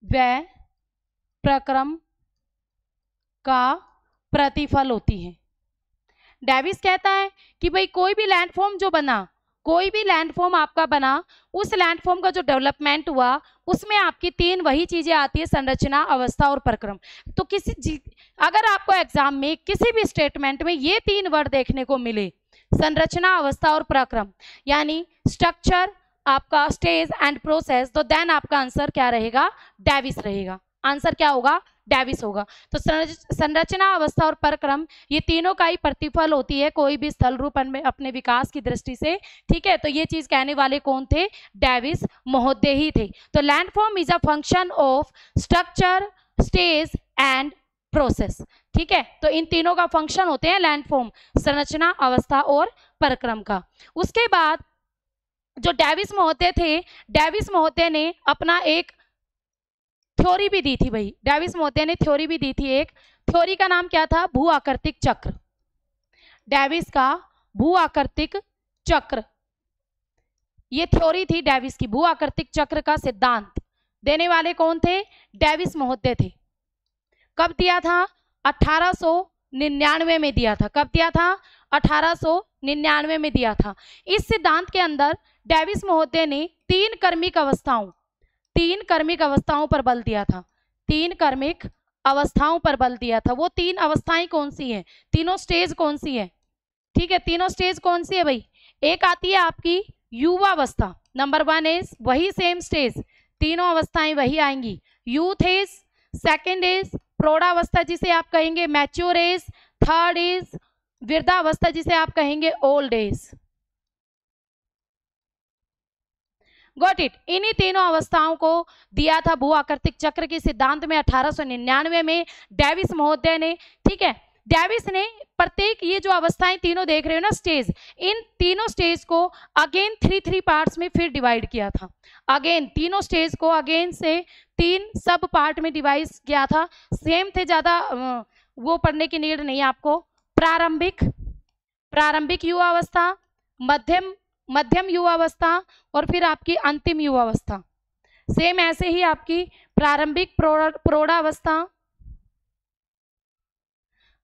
[SPEAKER 1] व प्रक्रम का प्रतिफल होती है। डेविस कहता है कि भाई कोई भी लैंडफॉर्म जो बना, कोई भी लैंडफॉर्म आपका बना, उस लैंडफॉर्म का जो डेवलपमेंट हुआ उसमें आपकी 3 वही चीजें आती है, संरचना, अवस्था और प्रक्रम। तो अगर आपको एग्जाम में किसी भी स्टेटमेंट में ये 3 वर्ड देखने को मिले, संरचना, अवस्था और प्रक्रम, यानी स्ट्रक्चर, आपका स्टेज एंड प्रोसेस, तो देन आपका आंसर क्या रहेगा, डेविस रहेगा। आंसर क्या होगा, डेविस होगा। तो संरचना, अवस्था और प्रक्रम, ये तीनों का ही प्रतिफल होती है कोई भी स्थल रूप में अपने विकास की दृष्टि से, ठीक है। तो ये चीज कहने वाले कौन थे, डेविस महोदय ही थे। तो landform is a function of structure, stage and process, ठीक है। तो इन तीनों का फंक्शन होते हैं लैंडफॉर्म, संरचना, अवस्था और प्रक्रम का। उसके बाद जो डेविस महोदय थे, डेविस महोदय ने अपना एक थ्योरी भी दी थी भाई, डेविस महोदय ने थ्योरी भी दी थी। एक थ्योरी का नाम क्या था, भू आकृतिक चक्र। डेविस का भू आकृतिक चक्र, ये थ्योरी थी डेविस की। भू आकृतिक चक्र का सिद्धांत देने वाले कौन थे, डेविस महोदय थे। कब दिया था, 1899 में दिया था। कब दिया था, 1899 में दिया था। इस सिद्धांत के अंदर डेविस महोदय ने 3 क्रमिक अवस्थाओं पर बल दिया था। 3 क्रमिक अवस्थाओं पर बल दिया था। वो 3 अवस्थाएं कौन सी हैं, तीनों स्टेज कौन सी है, ठीक है। तीनों स्टेज कौन सी है भाई, एक आती है आपकी युवावस्था, नंबर 1 इज वही सेम स्टेज, तीनों अवस्थाएं वही आएंगी। यूथ एज, सेकंड इज प्रौढ़ावस्था जिसे आप कहेंगे मैच्योर एज, थर्ड इज वृद्धावस्था जिसे आप कहेंगे ओल्ड एज। Got it. इन्हीं तीनों अवस्थाओं को दिया था भू आकृतिक चक्र के सिद्धांत में 1899 में डेविस महोदय ने, ठीक है। डेविस ने प्रत्येक ये जो अवस्थाएं तीनों देख रहे हो ना स्टेज, इन तीनों स्टेज को अगेन 3 पार्ट्स में फिर डिवाइड किया था। अगेन तीनों स्टेज को अगेन से 3 सब पार्ट में डिवाइड किया था। सेम थे, ज्यादा वो पढ़ने की नीड नहीं आपको। प्रारंभिक युवावस्था, मध्यम युवावस्था और फिर आपकी अंतिम युवावस्था। सेम ऐसे ही आपकी प्रारंभिक प्रौढ़ावस्था,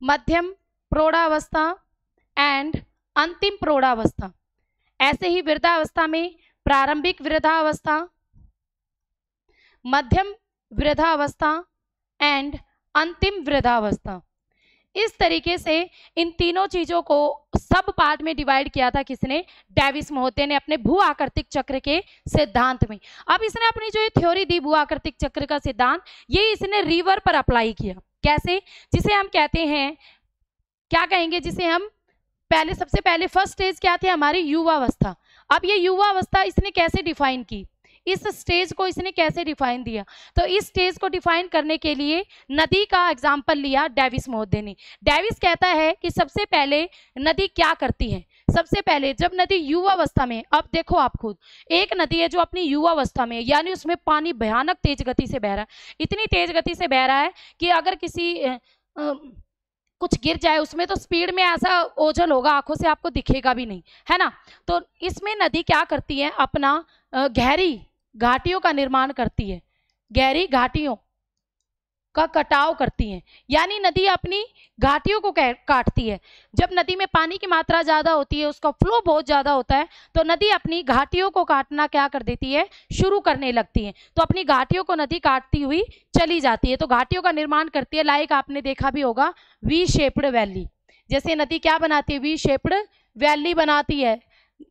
[SPEAKER 1] मध्यम प्रौढ़ावस्था एंड अंतिम प्रौढ़ावस्था। ऐसे ही वृद्धावस्था में प्रारंभिक वृद्धावस्था, मध्यम वृद्धावस्था एंड अंतिम वृद्धावस्था। इस तरीके से इन तीनों चीजों को सब पार्ट में डिवाइड किया था किसने, डेविस महोदय ने अपने भू आकृतिक चक्र के सिद्धांत में। अब इसने अपनी जो ये थ्योरी दी भू आकृतिक चक्र का सिद्धांत, ये इसने रिवर पर अप्लाई किया। कैसे, जिसे हम कहते हैं, क्या कहेंगे, जिसे हम पहले, सबसे पहले फर्स्ट स्टेज क्या थी हमारी, युवावस्था। अब ये युवावस्था इसने कैसे डिफाइन की, इस स्टेज को इसने कैसे डिफाइन दिया, तो इस स्टेज को डिफाइन करने के लिए नदी का एग्जाम्पल लिया डेविस महोदय ने। डेविस कहता है कि सबसे पहले नदी क्या करती है, सबसे पहले जब नदी युवावस्था में, अब देखो आप खुद, एक नदी है जो अपनी युवावस्था में, यानी उसमें पानी भयानक तेज गति से बह रहा है, इतनी तेज गति से बह रहा है कि अगर किसी कुछ गिर जाए उसमें तो स्पीड में ऐसा ओझल होगा, आंखों से आपको दिखेगा भी नहीं, है ना। तो इसमें नदी क्या करती है, अपना गहरी घाटियों का निर्माण करती है, गहरी घाटियों, का कटाव करती हैं, यानी नदी अपनी घाटियों को काटती है। जब नदी में पानी की मात्रा ज़्यादा होती है, उसका फ्लो बहुत ज़्यादा होता है, तो नदी अपनी घाटियों को काटना क्या कर देती है, शुरू करने लगती है। तो अपनी घाटियों को नदी काटती हुई चली जाती है। तो घाटियों का निर्माण करती है, लाइक आपने देखा भी होगा वी शेप्ड वैली। जैसे नदी क्या बनाती है, वी शेप्ड वैली बनाती है,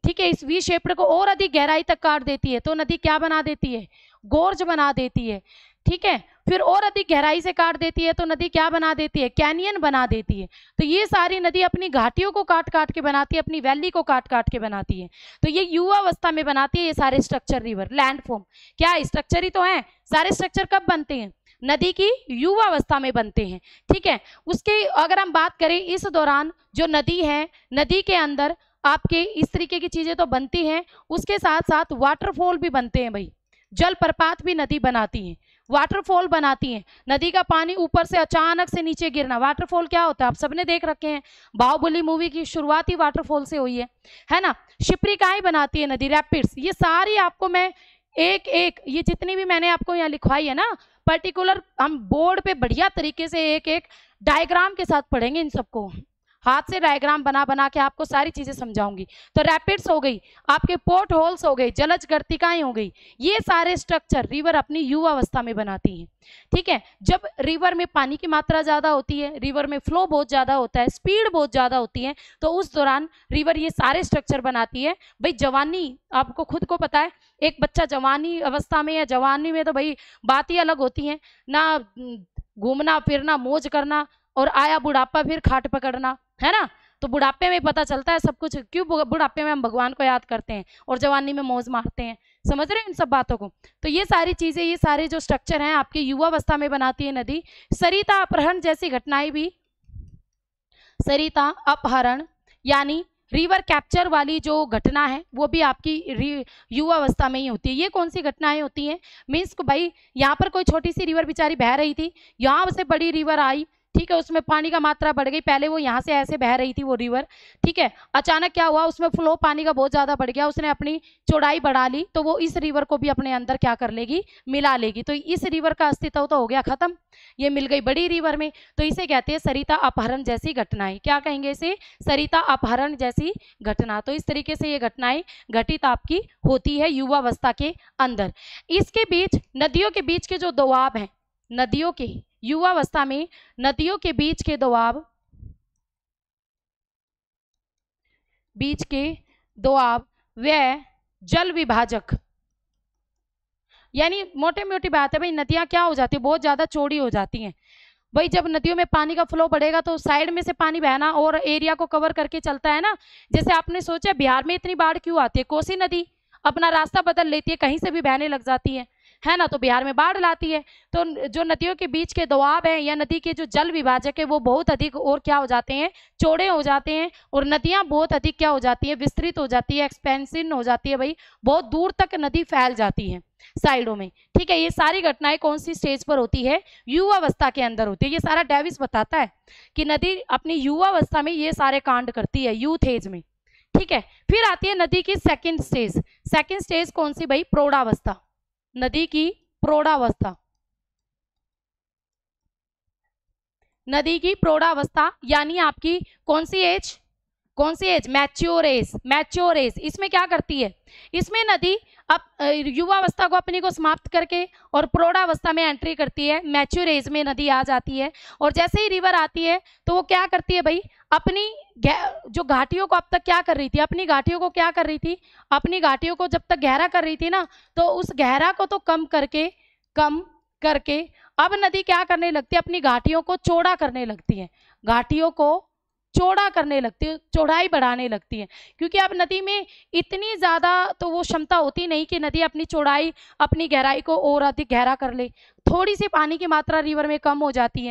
[SPEAKER 1] ठीक है। इस वी शेप्ड को और अधिक गहराई तक काट देती है तो नदी क्या बना देती है, गोर्ज बना देती है, ठीक है। फिर और अधिक गहराई से काट देती है तो नदी क्या बना देती है, कैनियन बना देती है। तो ये सारी नदी अपनी घाटियों को काट काट के बनाती है, अपनी वैली को काट काट के बनाती है। तो ये युवावस्था में बनाती है ये सारे स्ट्रक्चर, रिवर, लैंडफॉर्म, क्या स्ट्रक्चर ही तो है। सारे स्ट्रक्चर कब बनते हैं, नदी की युवावस्था में बनते हैं, ठीक है। उसके अगर हम बात करें इस दौरान जो नदी है, नदी के अंदर आपके इस तरीके की चीजें तो बनती हैं, उसके साथ साथ वाटरफॉल भी बनते हैं भाई। जलप्रपात भी नदी बनाती है, वाटरफॉल बनाती है। नदी का पानी ऊपर से अचानक से नीचे गिरना, वाटरफॉल क्या होता है आप सबने देख रखे हैं, बाहुबली मूवी की शुरुआत ही वाटरफॉल से हुई है ना। शिप्रिकाएं बनाती है नदी, रैपिड्स, ये सारी आपको मैं एक एक ये जितनी भी मैंने आपको यहाँ लिखवाई है ना, पर्टिकुलर हम बोर्ड पे बढ़िया तरीके से एक एक डायग्राम के साथ पढ़ेंगे। इन सबको हाथ से डायग्राम बना बना के आपको सारी चीजें समझाऊंगी। तो रैपिड्स हो गई, आपके पोर्ट होल्स हो गए, जलज गर्तिकाएं हो गई, ये सारे स्ट्रक्चर रिवर अपनी युवावस्था में बनाती हैं, ठीक है। जब रिवर में पानी की मात्रा ज्यादा होती है, रिवर में फ्लो बहुत ज्यादा होता है, स्पीड बहुत ज्यादा होती है, तो उस दौरान रिवर ये सारे स्ट्रक्चर बनाती है। भाई जवानी, आपको खुद को पता है, एक बच्चा जवानी अवस्था में या जवानी में तो भाई बात ही अलग होती है ना, घूमना फिरना मौज करना, और आया बुढ़ापा फिर खाट पकड़ना, है ना। तो बुढ़ापे में पता चलता है सब कुछ, क्यों बुढ़ापे में हम भगवान को याद करते हैं और जवानी में मौज मारते हैं, समझ रहे हैं इन सब बातों को। तो ये सारी चीजें, ये सारे जो स्ट्रक्चर हैं आपकी युवावस्था में बनाती है नदी। सरिता अपहरण जैसी घटनाएं भी, सरिता अपहरण यानी रिवर कैप्चर वाली जो घटना है वो भी आपकी युवावस्था में ही होती है। ये कौन सी घटनाएं होती हैं, मीन्स भाई यहाँ पर कोई छोटी सी रिवर बेचारी बह रही थी, यहाँ से बड़ी रिवर आई, ठीक है, उसमें पानी का मात्रा बढ़ गई, पहले वो यहाँ से ऐसे बह रही थी वो रिवर, ठीक है, अचानक क्या हुआ, उसमें फ्लो पानी का बहुत ज़्यादा बढ़ गया, उसने अपनी चौड़ाई बढ़ा ली, तो वो इस रिवर को भी अपने अंदर क्या कर लेगी, मिला लेगी। तो इस रिवर का अस्तित्व तो हो गया खत्म, ये मिल गई बड़ी रिवर में। तो इसे कहते हैं सरिता अपहरण जैसी घटनाएं। क्या कहेंगे इसे, सरिता अपहरण जैसी घटना। तो इस तरीके से ये घटनाएं घटित आपकी होती है युवावस्था के अंदर। इसके बीच नदियों के बीच के जो दोआब हैं, नदियों के युवावस्था में नदियों के बीच के दोआब, बीच के दोआब व जल विभाजक, यानी मोटे मोटी बात है भाई, नदियां क्या हो जाती है, बहुत ज्यादा चौड़ी हो जाती हैं। भाई जब नदियों में पानी का फ्लो बढ़ेगा तो साइड में से पानी बहना और एरिया को कवर करके चलता है ना। जैसे आपने सोचा बिहार में इतनी बाढ़ क्यों आती है, कोसी नदी अपना रास्ता बदल लेती है, कहीं से भी बहने लग जाती है ना, तो बिहार में बाढ़ लाती है। तो जो नदियों के बीच के दोआब हैं या नदी के जो जल विभाजक है वो बहुत अधिक और क्या हो जाते हैं, चौड़े हो जाते हैं, और नदियां बहुत अधिक क्या हो जाती है, विस्तृत हो जाती है, एक्सपेंसिव हो जाती है, भाई बहुत दूर तक नदी फैल जाती है साइडों में, ठीक है। ये सारी घटनाएं कौन सी स्टेज पर होती है, युवावस्था के अंदर होती है। ये सारा डेविस बताता है कि नदी अपनी युवावस्था में ये सारे कांड करती है, यूथ एज में, ठीक है। फिर आती है नदी की सेकंड स्टेज। सेकंड स्टेज कौन सी भाई, प्रौढ़ावस्था, नदी की प्रौढ़ावस्था, नदी की प्रौढ़ावस्था यानी आपकी कौन सी एज, कौन सी age, mature age, mature age. इसमें क्या करती है, इसमें नदी अब युवावस्था को अपनी को समाप्त करके और प्रौढ़ावस्था में एंट्री करती है, मैच्योर एज में नदी आ जाती है। और जैसे ही रिवर आती है तो वो क्या करती है भाई, अपनी जो घाटियों को अब तक क्या कर रही थी, अपनी घाटियों को क्या कर रही थी, अपनी घाटियों को जब तक गहरा कर रही थी ना, तो उस गहरा को तो कम करके अब नदी क्या करने लगती है, अपनी घाटियों को चौड़ा करने लगती है, घाटियों को चौड़ा करने लगती है, चौड़ाई बढ़ाने लगती है। क्योंकि अब नदी में इतनी ज़्यादा तो वो क्षमता होती नहीं कि नदी अपनी चौड़ाई अपनी गहराई को और अधिक गहरा कर ले। थोड़ी सी पानी की मात्रा रिवर में कम हो जाती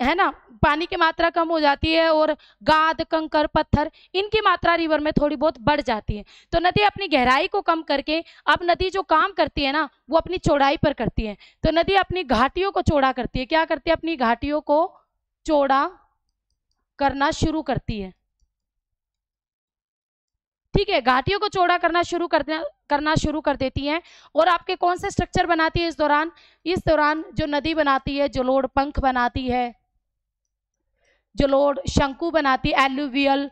[SPEAKER 1] है ना, पानी की मात्रा कम हो जाती है और गाद कंकर पत्थर इनकी मात्रा रिवर में थोड़ी बहुत बढ़ जाती है। तो नदी अपनी गहराई को कम करके अब नदी जो काम करती है ना वो अपनी चौड़ाई पर करती है। तो नदी अपनी घाटियों को चौड़ा करती है, क्या करती है, अपनी घाटियों को चौड़ा करना शुरू करती है, ठीक है, घाटियों को चौड़ा करना शुरू कर देती हैं। और आपके कौन से स्ट्रक्चर बनाती है इस दौरान जो नदी बनाती है, जलोढ़ पंख बनाती है, जलोढ़ शंकु बनाती है, एल्यूवियल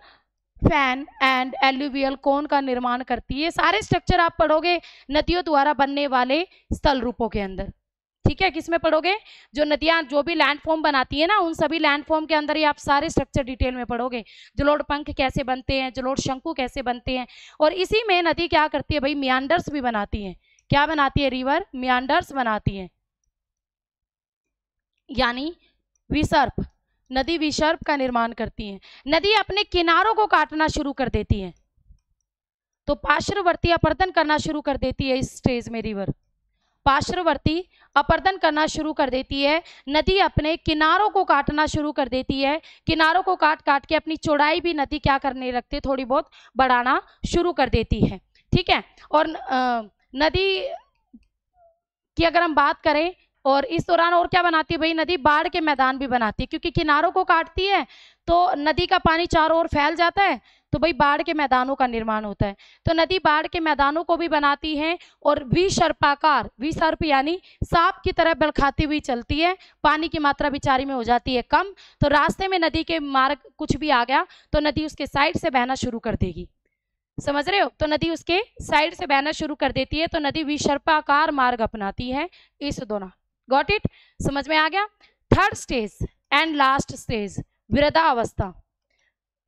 [SPEAKER 1] फैन एंड एल्यूवियल कोन का निर्माण करती है। सारे स्ट्रक्चर आप पढ़ोगे नदियों द्वारा बनने वाले स्थल रूपों के अंदर। ठीक है, किसमें पढ़ोगे? जो नदियां जो भी लैंडफॉर्म बनाती है ना, उन सभी लैंडफॉर्म के अंदर ही आप सारे स्ट्रक्चर डिटेल में पढ़ोगे। जलोढ़ पंख कैसे बनते हैं, जलोढ़ शंकु कैसे बनते हैं। और इसी में नदी क्या करती है भाई, मियांडर्स भी बनाती है। क्या बनाती है? रिवर मियांडर्स बनाती है, यानी विसर्प। नदी विसर्प का निर्माण करती है। नदी अपने किनारों को काटना शुरू कर देती है, तो पार्श्ववर्ती अपर्दन करना शुरू कर देती है। इस स्टेज में रिवर पार्श्ववर्ती अपर्दन करना शुरू कर देती है। नदी अपने किनारों को काटना शुरू कर देती है। किनारों को काट काट के अपनी चौड़ाई भी नदी क्या करने लगती है, थोड़ी बहुत बढ़ाना शुरू कर देती है। ठीक है, और नदी की अगर हम बात करें, और इस दौरान और क्या बनाती है भाई, नदी बाढ़ के मैदान भी बनाती है, क्योंकि किनारों को काटती है तो नदी का पानी चारों ओर फैल जाता है, तो भाई बाढ़ के मैदानों का निर्माण होता है। तो नदी बाढ़ के मैदानों को भी बनाती है और विसर्पाकार, विसर्प यानी सांप की तरह बलखाती हुई चलती है। पानी की मात्रा बिचारी में हो जाती है कम, तो रास्ते में नदी के मार्ग कुछ भी आ गया तो नदी उसके साइड से बहना शुरू कर देगी। समझ रहे हो? तो नदी उसके साइड से बहना शुरू कर देती है, तो नदी विसर्पाकार मार्ग अपनाती है इस दौरान। Got it? समझ में आ गया? Third stage and last stage, वृद्धावस्था,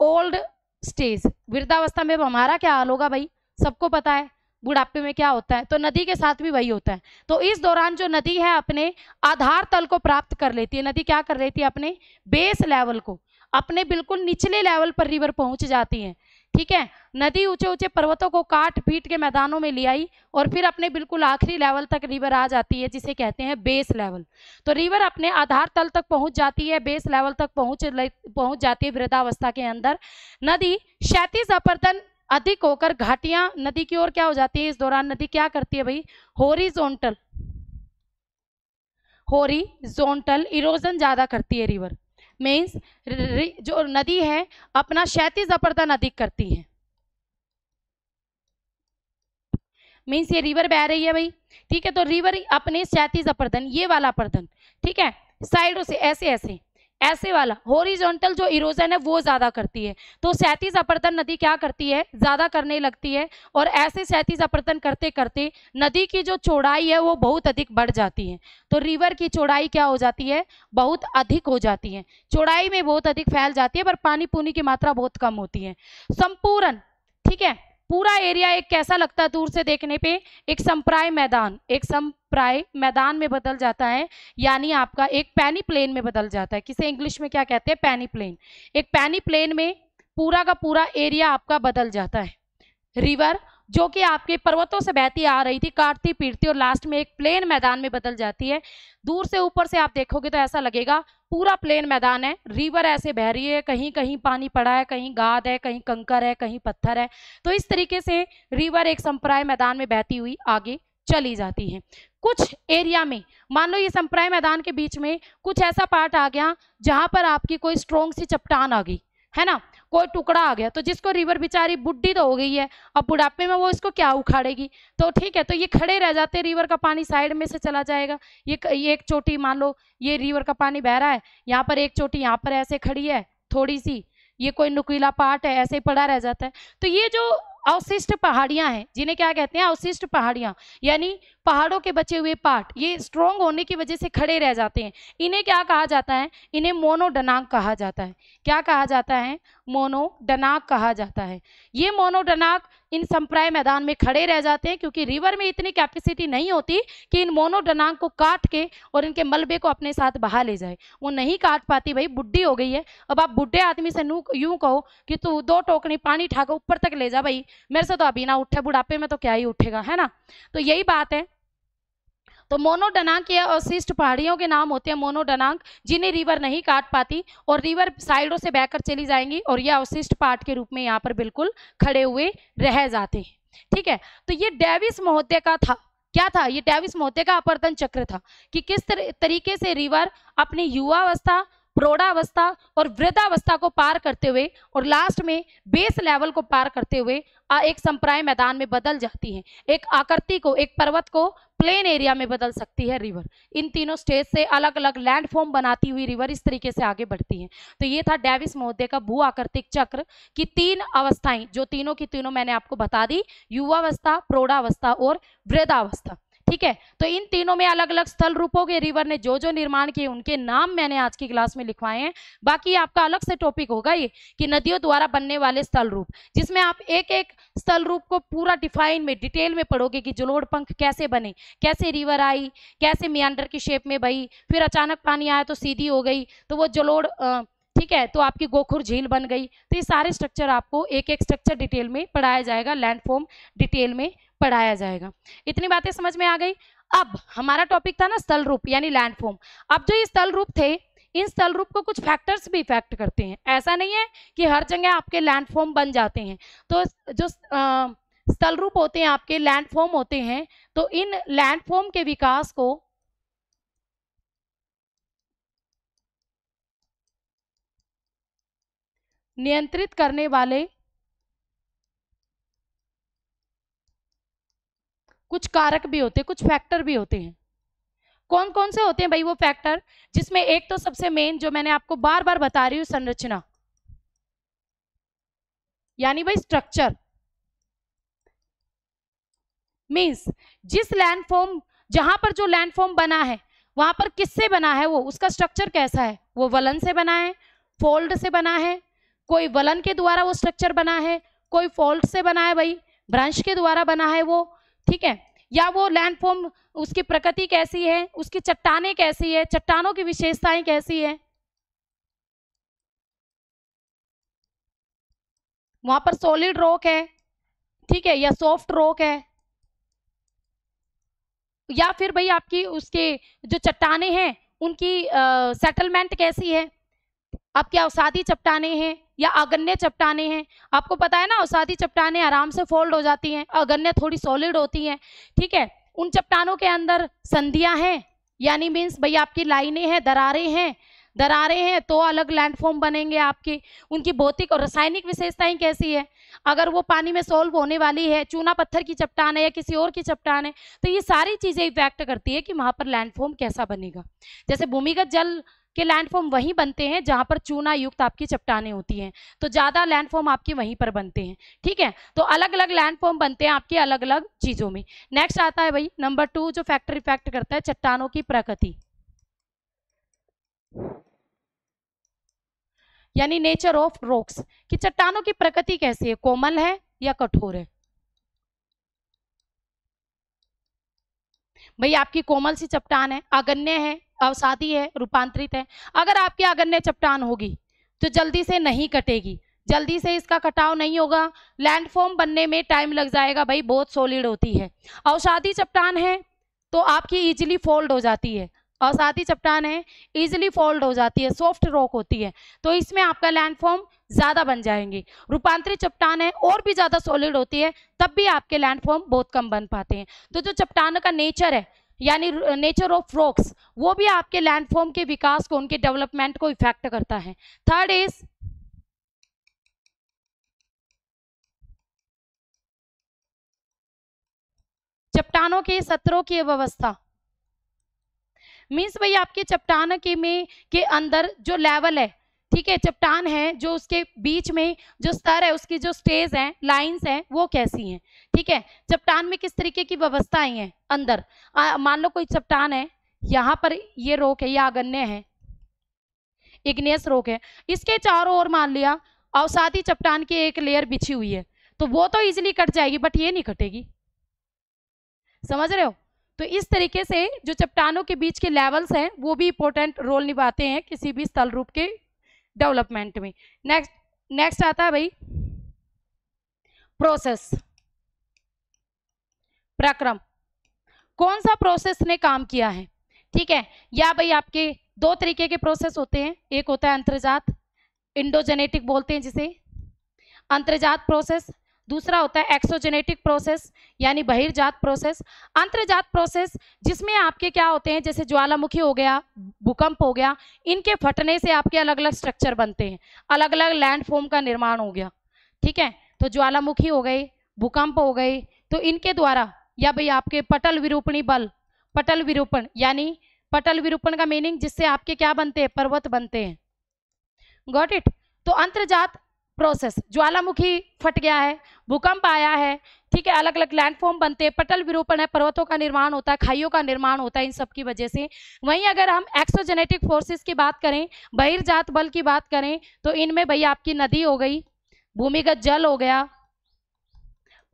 [SPEAKER 1] ओल्ड स्टेज। वृद्धावस्था में हमारा क्या हाल होगा भाई, सबको पता है बुढ़ापे में क्या होता है, तो नदी के साथ भी वही होता है। तो इस दौरान जो नदी है अपने आधार तल को प्राप्त कर लेती है। नदी क्या कर लेती है, अपने बेस लेवल को, अपने बिल्कुल निचले लेवल पर रिवर पहुंच जाती है। ठीक है, नदी ऊंचे ऊंचे पर्वतों को काट पीट के मैदानों में ले आई और फिर अपने बिल्कुल आखिरी लेवल तक रिवर आ जाती है, जिसे कहते हैं बेस लेवल। तो रिवर अपने आधार तल तक पहुंच जाती है, बेस लेवल तक पहुंच जाती है वृद्धावस्था के अंदर। नदी क्षैतिज अपर्दन अधिक होकर घाटियां नदी की ओर क्या हो जाती है, इस दौरान नदी क्या करती है भाई, हॉरिजॉन्टल इरोजन ज्यादा करती है। रिवर मीन्स जो नदी है अपना क्षैतिज अपर्दन अधिक करती है। मीन्स ये रिवर बह रही है भाई, ठीक है, तो रिवर अपने क्षैतिज अपर्दन, ये वाला अपर्दन, ठीक है, साइडों से ऐसे ऐसे ऐसे वाला हॉरिजॉन्टल जो इरोजन है वो ज्यादा करती है। तो क्षैतिज अपर्दन नदी क्या करती है, ज्यादा करने लगती है, और ऐसे क्षैतिज अपर्दन करते करते नदी की जो चौड़ाई है वो बहुत अधिक बढ़ जाती है। तो रिवर की चौड़ाई क्या हो जाती है, बहुत अधिक हो जाती है, चौड़ाई में बहुत अधिक फैल जाती है, पर पानी पूनी की मात्रा बहुत कम होती है। संपूर्ण, ठीक है, पूरा एरिया एक कैसा लगता है दूर से देखने पे, एक संप्राय मैदान, एक संप्राय मैदान में बदल जाता है, यानी आपका एक पैनी प्लेन में बदल जाता है। किसे इंग्लिश में क्या कहते हैं, पैनी प्लेन। एक पैनी प्लेन में पूरा का पूरा एरिया आपका बदल जाता है। रिवर जो कि आपके पर्वतों से बहती आ रही थी, काटती पीटती, और लास्ट में एक प्लेन मैदान में बदल जाती है। दूर से ऊपर से आप देखोगे तो ऐसा लगेगा पूरा प्लेन मैदान है, रिवर ऐसे बह रही है, कहीं कहीं पानी पड़ा है, कहीं गाद है, कहीं कंकर है, कहीं पत्थर है। तो इस तरीके से रिवर एक संप्राय मैदान में बहती हुई आगे चली जाती है। कुछ एरिया में मान लो ये संप्राय मैदान के बीच में कुछ ऐसा पार्ट आ गया जहां पर आपकी कोई स्ट्रॉन्ग सी चट्टान आ गई है ना, कोई टुकड़ा आ गया, तो जिसको रिवर बेचारी बुढ़ी तो हो गई है, अब बुढ़ापे में वो इसको क्या उखाड़ेगी, तो ठीक है, तो ये खड़े रह जाते, रिवर का पानी साइड में से चला जाएगा। ये एक चोटी, मान लो ये रिवर का पानी बह रहा है, यहाँ पर एक चोटी यहाँ पर ऐसे खड़ी है थोड़ी सी, ये कोई नुकीला पार्ट है, ऐसे पड़ा रह जाता है। तो ये जो अवशिष्ट पहाड़ियां हैं, जिन्हें क्या कहते हैं, अवशिष्ट पहाड़ियां, यानी पहाड़ों के बचे हुए पार्ट, ये स्ट्रॉन्ग होने की वजह से खड़े रह जाते हैं। इन्हें क्या कहा जाता है, इन्हें मोनोडनाक कहा जाता है। क्या कहा जाता है, मोनोडनाक कहा जाता है। ये मोनोडनाक इन संप्राय मैदान में खड़े रह जाते हैं, क्योंकि रिवर में इतनी कैपेसिटी नहीं होती कि इन मोनोडनाक को काट के और इनके मलबे को अपने साथ बहा ले जाए, वो नहीं काट पाती भाई, बुढ़ी हो गई है। अब आप बुढ़े आदमी से यूं कहो कि तू 2 टोकनी पानी उठाकर ऊपर तक ले जा भाई, मेरे से तो अभी ना उठे, बुढ़ापे में तो क्या ही उठेगा, है ना। तो यही बात है। तो मोनोडनाक या अवशिष्ट पहाड़ियों के नाम होते हैं मोनोडनाक, जिन्हें रिवर नहीं काट पाती और रिवर साइडों से बहकर चली जाएंगी, और ये अवशिष्ट पार्ट के रूप में यहाँ पर बिल्कुल खड़े हुए रह जाते हैं। ठीक है, तो ये डेविस महोदय का था, क्या था, ये डेविस महोदय का अपर्दन चक्र था कि किस तरीके से रिवर अपनी युवावस्था प्रौढ़ावस्था और वृद्धावस्था को पार करते हुए और लास्ट में बेस लेवल को पार करते हुए एक संप्राय मैदान में बदल जाती है। एक आकृति को, एक पर्वत को प्लेन एरिया में बदल सकती है रिवर। इन तीनों स्टेज से अलग अलग लैंड फॉर्म बनाती हुई रिवर इस तरीके से आगे बढ़ती है। तो ये था डेविस महोदय का भू आकृतिक चक्र की 3 अवस्थाएं, जो तीनों की तीनों मैंने आपको बता दी, युवावस्था, प्रौढ़ावस्था और वृद्धावस्था। ठीक है, तो इन तीनों में अलग अलग स्थल रूपों के रिवर ने जो जो निर्माण किए उनके नाम मैंने आज की क्लास में लिखवाए हैं। बाकी आपका अलग से टॉपिक होगा ये कि नदियों द्वारा बनने वाले स्थल रूप, जिसमें आप एक एक स्थल रूप को पूरा डिफाइन में डिटेल में पढ़ोगे कि जलोढ़ पंख कैसे बने, कैसे रिवर आई, कैसे मियांडर की शेप में बही, फिर अचानक पानी आया तो सीधी हो गई, तो वो जलोढ़ ठीक है, तो आपकी गोखुर झील बन गई। तो ये सारे स्ट्रक्चर आपको एक एक स्ट्रक्चर डिटेल में पढ़ाया जाएगा, लैंडफॉर्म डिटेल में पढ़ाया जाएगा। इतनी बातें समझ में आ गई। अब हमारा टॉपिक था ना स्थल रूप यानी लैंडफॉर्म। अब जो ये स्थल रूप थे, इन स्थल रूप को कुछ फैक्टर्स भी इफेक्ट करते हैं। ऐसा नहीं है कि हर जगह आपके लैंडफॉर्म बन जाते हैं। तो जो स्थल रूप होते हैं आपके लैंडफॉर्म होते हैं, तो इन लैंडफॉर्म के विकास को नियंत्रित करने वाले कुछ कारक भी होते हैं, कुछ फैक्टर भी होते हैं। कौन कौन से होते हैं भाई वो फैक्टर? जिसमें एक तो सबसे मेन जो मैंने आपको बार बार बता रही हूँ, संरचना यानी भाई स्ट्रक्चर। मींस जिस लैंडफॉर्म, जहां पर जो लैंडफॉर्म बना है वहां पर किससे बना है, वो उसका स्ट्रक्चर कैसा है, वो वलन से बना है, फोल्ड से बना है, कोई वलन के द्वारा वो स्ट्रक्चर बना है, कोई फोल्ड से बना है भाई, ब्रांच के द्वारा बना है वो, ठीक है, या वो लैंडफॉर्म उसकी प्रकृति कैसी है, उसकी चट्टानें कैसी है, चट्टानों की विशेषताएं कैसी है, वहां पर सॉलिड रॉक है, ठीक है, या सॉफ्ट रॉक है, या फिर भाई आपकी उसके जो चट्टानें हैं उनकी सेटलमेंट कैसी है, आपकी अवसादी चट्टानें हैं या अगन्य चट्टानें हैं। आपको पता है ना, अवसादी चट्टानें आराम से फोल्ड हो जाती हैं, अगन्य थोड़ी सॉलिड होती हैं, ठीक है। उन चट्टानों के अंदर संधियां हैं, यानी मीन्स भाई आपकी लाइनें हैं, दरारें हैं तो अलग लैंडफॉर्म बनेंगे आपके। उनकी भौतिक और रासायनिक विशेषताएं कैसी है, अगर वो पानी में सॉल्व होने वाली है, चूना पत्थर की चट्टान है या किसी और की चट्टान है, तो ये सारी चीजें इफेक्ट करती है कि वहां पर लैंडफॉर्म कैसा बनेगा। जैसे भूमिगत जल के लैंडफॉर्म वहीं बनते हैं जहां पर चूना युक्त आपकी चट्टानें होती हैं, तो ज्यादा लैंडफॉर्म आपके वहीं पर बनते हैं, ठीक है। तो अलग अलग लैंडफॉर्म बनते हैं आपके अलग अलग चीजों में। नेक्स्ट आता है भाई नंबर 2 जो फैक्टर इफेक्ट करता है, चट्टानों की प्रकृति यानी नेचर ऑफ रॉक्स, कि चट्टानों की प्रकृति कैसी है, कोमल है या कठोर है। भाई आपकी कोमल सी चट्टान है, अगन्य है, अवसादी है, रूपांतरित है। अगर आपकी अगन्य चट्टान होगी तो जल्दी से नहीं कटेगी, जल्दी से इसका कटाव नहीं होगा, लैंडफॉर्म बनने में टाइम लग जाएगा भाई, बहुत सॉलिड होती है। अवसादी चट्टान है तो आपकी इजीली फोल्ड हो जाती है, अवसादी चट्टान है इजीली फोल्ड हो जाती है, सॉफ्ट रॉक होती है, तो इसमें आपका लैंडफॉर्म ज्यादा बन जाएंगे। रूपांतरित चट्टान है और भी ज्यादा सॉलिड होती है, तब भी आपके लैंडफॉर्म बहुत कम बन पाते हैं। तो जो चट्टान का नेचर है यानी नेचर ऑफ रॉक्स, वो भी आपके लैंडफॉर्म के विकास को, उनके डेवलपमेंट को इफेक्ट करता है। थर्ड इज चट्टानों के सत्रों की व्यवस्था। मीन्स भाई आपके चट्टान के में के अंदर जो लेवल है, ठीक है, चट्टान है जो उसके बीच में जो स्तर है, उसकी जो स्टेज है, लाइंस हैं, वो कैसी हैं, ठीक है। चट्टान में किस तरीके की व्यवस्थाएं हैं अंदर। मान लो कोई चट्टान है, यहाँ पर ये रोक है, या अगन्य है, इग्नियस रोक है, इसके चारों ओर मान लिया अवसादी चट्टान की एक लेयर बिछी हुई है, तो वो तो इजिली कट जाएगी, बट ये नहीं कटेगी, समझ रहे हो। तो इस तरीके से जो चट्टानों के बीच के लेवल्स हैं वो भी इंपॉर्टेंट रोल निभाते हैं किसी भी स्थल रूप के डेवलपमेंट में। नेक्स्ट आता है भाई प्रोसेस, प्रक्रम। कौन सा प्रोसेस ने काम किया है, ठीक है। या भाई आपके 2 तरीके के प्रोसेस होते हैं, एक होता है अंतर्जात, इंडोजेनेटिक बोलते हैं जिसे, अंतर्जात प्रोसेस। दूसरा होता है एक्सोजेनेटिक प्रोसेस यानी बहिर्जात प्रोसेस। अंतर्जात प्रोसेस जिसमें आपके क्या होते हैं, जैसे ज्वालामुखी हो गया, भूकंप हो गया, इनके फटने से आपके अलग अलग स्ट्रक्चर बनते हैं, अलग अलग लैंडफॉर्म का निर्माण हो गया। ठीक है, तो ज्वालामुखी हो गई, भूकंप हो गए, तो इनके द्वारा, या भाई आपके पटल विरूपणी बल, पटल विरूपण यानी पटल विरूपण का मीनिंग जिससे आपके क्या बनते हैं, पर्वत बनते हैं। Got it. तो अंतर्जात प्रोसेस, ज्वालामुखी फट गया है, भूकंप आया है, ठीक है, अलग अलग लैंडफॉर्म बनते हैं, पटल विरूपण है, पर्वतों का निर्माण होता है, खाइयों का निर्माण होता है, इन सब की वजह से। वहीं अगर हम एक्सोजेनेटिक फोर्सेस की बात करें, बहिर्जात बल की बात करें, तो इनमें भाई आपकी नदी हो गई, भूमिगत जल हो गया,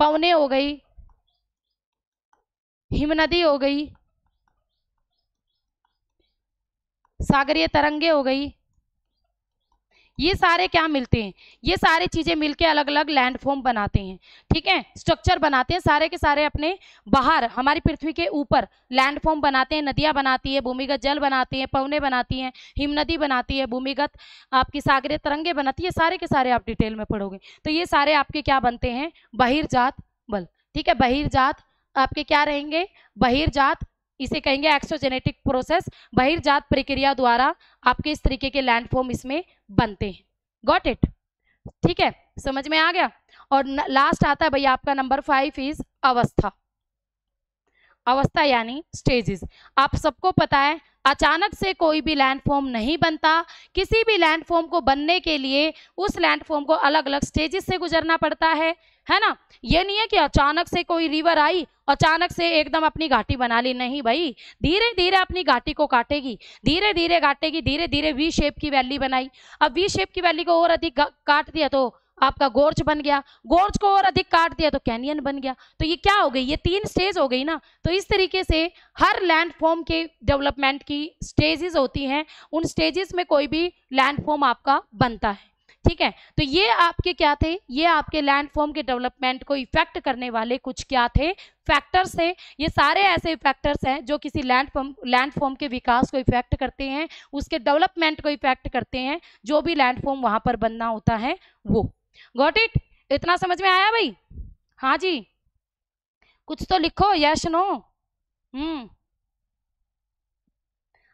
[SPEAKER 1] पवने हो गई, हिमनदी हो गई, सागरीय तरंगे हो गई, ये सारे क्या मिलते हैं, ये सारी चीजें मिलके अलग अलग लैंडफॉर्म बनाते हैं। ठीक है, स्ट्रक्चर बनाते हैं, सारे के सारे अपने बाहर हमारी पृथ्वी के ऊपर लैंडफॉर्म बनाते हैं, नदियां बनाती है, भूमिगत जल बनाती है, पवने बनाती हैं, हिमनदी बनाती है, भूमिगत आपकी सागरीय तरंगे बनाती है, सारे के सारे आप डिटेल में पढ़ोगे। तो ये सारे आपके क्या बनते हैं, बहिर्जात बल। ठीक है, बहिर्जात आपके क्या रहेंगे, बहिर्जात, इसे कहेंगे एक्सोजेनेटिक प्रोसेस, बहिर्जात प्रक्रिया द्वारा आपके इस तरीके के लैंडफॉर्म इसमें बनते हैं। Got it. ठीक है, समझ में आ गया। और लास्ट आता है भाई आपका नंबर 5 इज अवस्था। अवस्था यानी स्टेजेस। आप सबको पता है अचानक से कोई भी लैंडफॉर्म नहीं बनता, किसी भी लैंडफॉर्म को बनने के लिए उस लैंडफॉर्म को अलग अलग स्टेजेस से गुजरना पड़ता है ना। ये नहीं है कि अचानक से कोई रिवर आई, अचानक से एकदम अपनी घाटी बना ली, नहीं भाई, धीरे धीरे अपनी घाटी को काटेगी, धीरे धीरे काटेगी, धीरे धीरे वी शेप की वैली बनाई। अब वी शेप की वैली को और अधिक काट दिया तो आपका गोर्ज बन गया, गोर्ज को और अधिक काट दिया तो कैनियन बन गया। तो ये क्या हो गई, ये 3 स्टेज हो गई ना। तो इस तरीके से हर लैंडफॉर्म के डेवलपमेंट की स्टेजेस होती हैं, उन स्टेजेस में कोई भी लैंडफॉर्म आपका बनता है। ठीक है, तो ये आपके क्या थे, ये आपके लैंडफॉर्म के डेवलपमेंट को इफेक्ट करने वाले कुछ क्या थे, फैक्टर्स थे। ये सारे ऐसे फैक्टर्स हैं जो किसी लैंडफॉर्म के विकास को इफेक्ट करते हैं, उसके डेवलपमेंट को इफेक्ट करते हैं, जो भी लैंडफॉर्म वहां पर बनना होता है वो। Got it. इतना समझ में आया भाई? हाँ जी, कुछ तो लिखो, यस नो।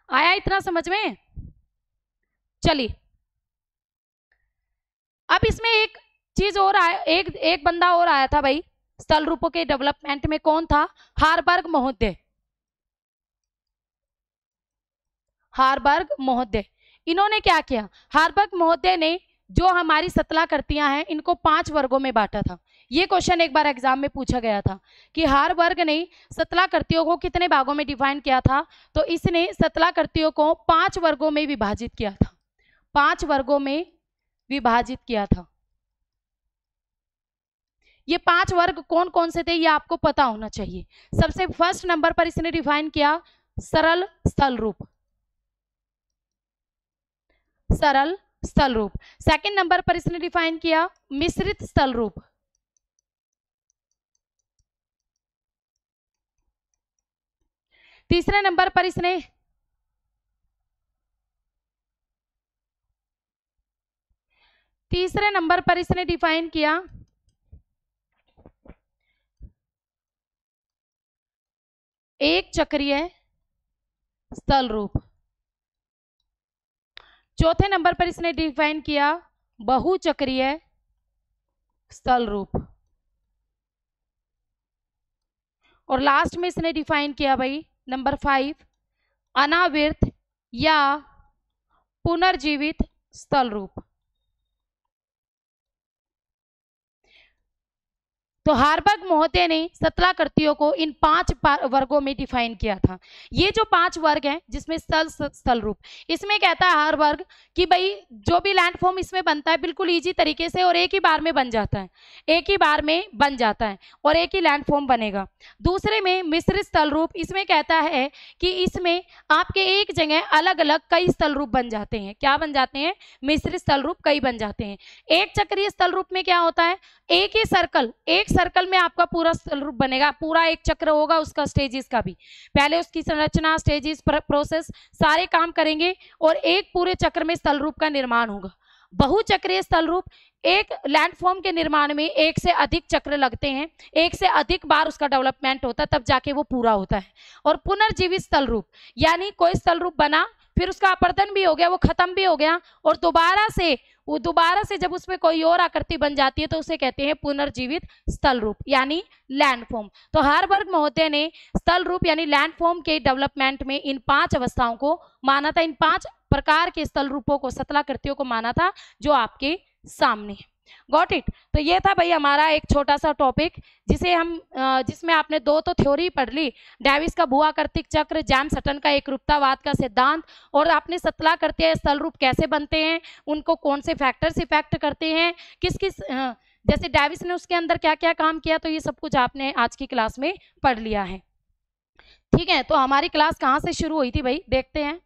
[SPEAKER 1] आया इतना समझ में? चलिए, अब इसमें एक चीज और आया, एक बंदा और आया था भाई स्थल रूपों के डेवलपमेंट में। कौन था? हारबर्ग महोदय। हारबर्ग महोदय, इन्होंने क्या किया, हारबर्ग महोदय ने जो हमारी सतलाकृतियां हैं इनको 5 वर्गों में बांटा था। ये क्वेश्चन एक बार एग्जाम में पूछा गया था कि हारबर्ग ने सतलाकृतियों को कितने भागों में डिफाइन किया था। तो इसने सतलाकृतियों को 5 वर्गों में विभाजित किया था, 5 वर्गों में विभाजित किया था। ये 5 वर्ग कौन कौन से थे ये आपको पता होना चाहिए। सबसे फर्स्ट नंबर पर इसने डिफाइन किया सरल स्थल रूप, सरल स्थल रूप। सेकंड नंबर पर इसने डिफाइन किया मिश्रित स्थल रूप, तीसरे नंबर पर इसने डिफाइन किया एक चक्रीय स्थल रूप। चौथे नंबर पर इसने डिफाइन किया बहुचक्रीय स्थल रूप। और लास्ट में इसने डिफाइन किया भाई नंबर 5 अनावृत या पुनर्जीवित स्थल रूप। तो हारबर्ग महोदय ने सतलाकृतियों को इन 5 वर्गों में डिफाइन किया था। ये जो 5 वर्ग हैं जिसमें स्थल रूप, इसमें कहता है हारबर्ग कि भाई जो भी लैंडफॉर्म इसमें बनता है बिल्कुल इजी तरीके से और एक ही बार में बन जाता है, एक ही बार में बन जाता है और एक ही लैंडफॉर्म बनेगा। दूसरे में मिश्रित स्थल रूप, इसमें कहता है कि इसमें आपके एक जगह अलग अलग कई स्थल रूप बन जाते हैं। क्या बन जाते हैं? मिश्रित स्थल रूप कई बन जाते हैं। एक चक्रीय स्थल रूप में क्या होता है, एक ही सर्कल में आपका पूरा स्थल रूप बनेगा, पूरा एक चक्र होगा उसका, स्टेजेस का भी, पहले उसकी संरचना, स्टेजेस, प्रोसेस सारे काम करेंगे और एक पूरे चक्र में स्थल रूप का निर्माण होगा। बहुचक्रीय स्थल रूप, एक लैंडफॉर्म के निर्माण में एक से अधिक चक्र लगते हैं, एक से अधिक बार उसका डेवलपमेंट होता है, तब जाके वो पूरा होता है। और पुनर्जीवित स्थल रूप, यानी कोई स्थल रूप बना, फिर उसका अपरदन भी हो गया, वो खत्म भी हो गया, और दोबारा से जब उसमें कोई और आकृति बन जाती है तो उसे कहते हैं पुनर्जीवित स्थल रूप यानी लैंडफॉर्म। तो हरबर्ग महोदय ने स्थल रूप यानी लैंडफॉर्म के डेवलपमेंट में इन 5 अवस्थाओं को माना था, इन 5 प्रकार के स्थल रूपों को, सतलाकृतियों को माना था, जो आपके सामने है। Got it. तो ये था भाई हमारा एक छोटा सा टॉपिक, जिसमें आपने 2 तो थ्योरी पढ़ ली, डेविस का भू-आकृतिक चक्र, जेम्स हटन का एकरूपतावाद का सिद्धांत, और आपने सतलाकृतीय स्थल रूप कैसे बनते हैं, उनको कौन से फैक्टर्स इफेक्ट करते हैं, किस किस जैसे डेविस ने उसके अंदर क्या क्या काम किया, तो ये सब कुछ आपने आज की क्लास में पढ़ लिया है। ठीक है, तो हमारी क्लास कहाँ से शुरू हुई थी भाई, देखते हैं।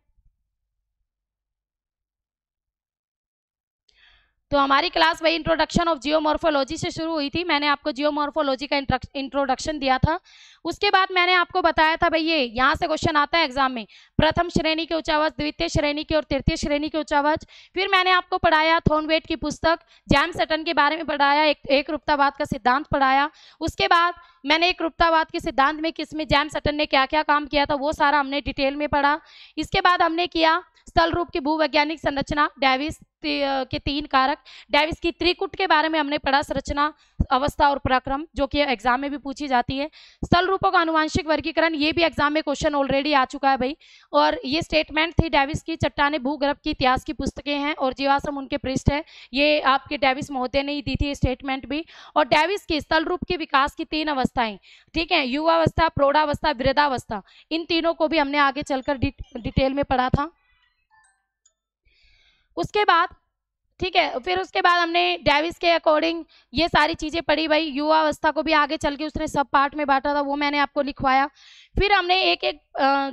[SPEAKER 1] तो हमारी क्लास भाई इंट्रोडक्शन ऑफ जियोमॉर्फोलॉजी से शुरू हुई थी। मैंने आपको जियोमॉर्फोलॉजी का इंट्रोडक्शन दिया था। उसके बाद मैंने आपको बताया था भाई, ये यहाँ से क्वेश्चन आता है एग्जाम में, प्रथम श्रेणी के उच्चावच, द्वितीय श्रेणी के और तृतीय श्रेणी के उच्चावच। फिर मैंने आपको पढ़ाया थॉर्नवेट की पुस्तक, जेम्स हटन के बारे में पढ़ाया, एकरूपतावाद का सिद्धांत पढ़ाया। उसके बाद मैंने एकरूपतावाद के सिद्धांत में किसमें जेम्स हटन ने क्या क्या काम किया था, वो सारा हमने डिटेल में पढ़ा। इसके बाद हमने किया स्थल रूप की भूवैज्ञानिक संरचना, डेविस के 3 कारक, डेविस की त्रिकुट के बारे में हमने पढ़ा, संरचना, अवस्था और पराक्रम, जो कि एग्जाम में भी पूछी जाती है। स्थल रूपों का आनुवंशिक वर्गीकरण, ये भी एग्जाम में क्वेश्चन ऑलरेडी आ चुका है भाई। और ये स्टेटमेंट थी डेविस की, चट्टाने भूगर्भ की इतिहास की पुस्तकें हैं और जीवाश्म उनके पृष्ठ है, ये आपके डेविस महोदय ने ही दी थी स्टेटमेंट भी। और डेविस की स्थल रूप के विकास की 3 अवस्थाएं, ठीक है, युवावस्था, प्रौढ़ावस्था, वृद्धावस्था, इन तीनों को भी हमने आगे चलकर डिटेल में पढ़ा था। उसके बाद ठीक है, फिर उसके बाद हमने डेविस के अकॉर्डिंग ये सारी चीजें पढ़ी भाई। युवावस्था को भी आगे चल के उसने सब पार्ट में बांटा था, वो मैंने आपको लिखवाया। फिर हमने एक एक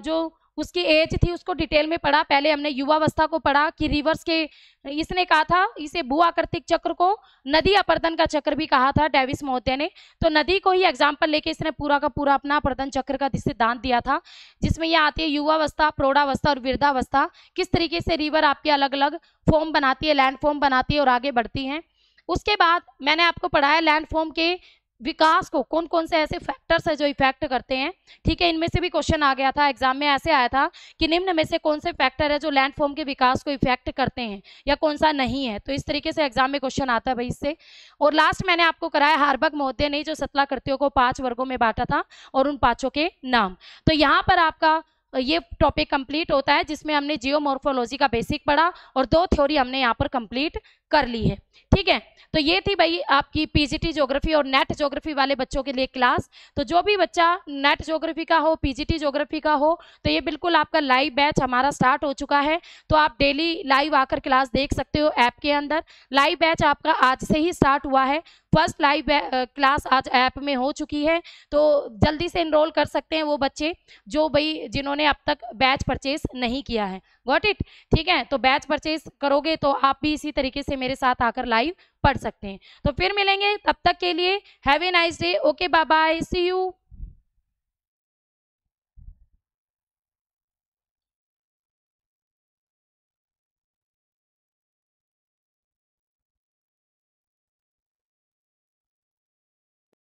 [SPEAKER 1] जो उसकी एज थी उसको डिटेल में पढ़ा। पहले हमने युवावस्था को पढ़ा कि रिवर्स के, इसने कहा था इसे भू आकृतिक चक्र को नदी अपर्दन का चक्र भी कहा था डेविस महोदय ने। तो नदी को ही एग्जाम्पल लेके इसने पूरा का पूरा अपना अपर्दन चक्र का सिद्धांत दिया था, जिसमें यह आती है युवावस्था, प्रौढ़ावस्था और वृद्धावस्था, किस तरीके से रिवर आपकी अलग अलग फॉर्म बनाती है, लैंड फॉर्म बनाती है और आगे बढ़ती हैं। उसके बाद मैंने आपको पढ़ाया लैंड फॉर्म के विकास को कौन कौन से ऐसे फैक्टर्स है जो इफेक्ट करते हैं। ठीक है, इनमें से भी क्वेश्चन आ गया था एग्जाम में, ऐसे आया था कि निम्न में से कौन से फैक्टर है जो लैंडफॉर्म के विकास को इफेक्ट करते हैं या कौन सा नहीं है। तो इस तरीके से एग्जाम में क्वेश्चन आता है भाई इससे। और लास्ट मैंने आपको कराया हरबर्ग महोदय ने जो सतलाकृतियों को 5 वर्गों में बांटा था और उन 5 के नाम। तो यहाँ पर आपका ये टॉपिक कंप्लीट होता है, जिसमें हमने जियोमॉर्फोलॉजी का बेसिक पढ़ा और 2 थ्योरी हमने यहाँ पर कंप्लीट कर ली है। ठीक है, तो ये थी भाई आपकी पीजीटी ज्योग्राफी और नेट ज्योग्राफी वाले बच्चों के लिए क्लास। तो जो भी बच्चा नेट ज्योग्राफी का हो, पीजीटी ज्योग्राफी का हो, तो ये बिल्कुल आपका लाइव बैच हमारा स्टार्ट हो चुका है। तो आप डेली लाइव आकर क्लास देख सकते हो ऐप के अंदर। लाइव बैच आपका आज से ही स्टार्ट हुआ है, फर्स्ट लाइव क्लास आज ऐप में हो चुकी है। तो जल्दी से इनरोल कर सकते हैं वो बच्चे जो भाई जिन्होंने अब तक बैच परचेज नहीं किया है। Got it. ठीक है, तो बैच परचेज करोगे तो आप भी इसी तरीके से मेरे साथ आकर लाइव पढ़ सकते हैं। तो फिर मिलेंगे, तब तक के लिए have a nice day. Okay, bye bye, see you.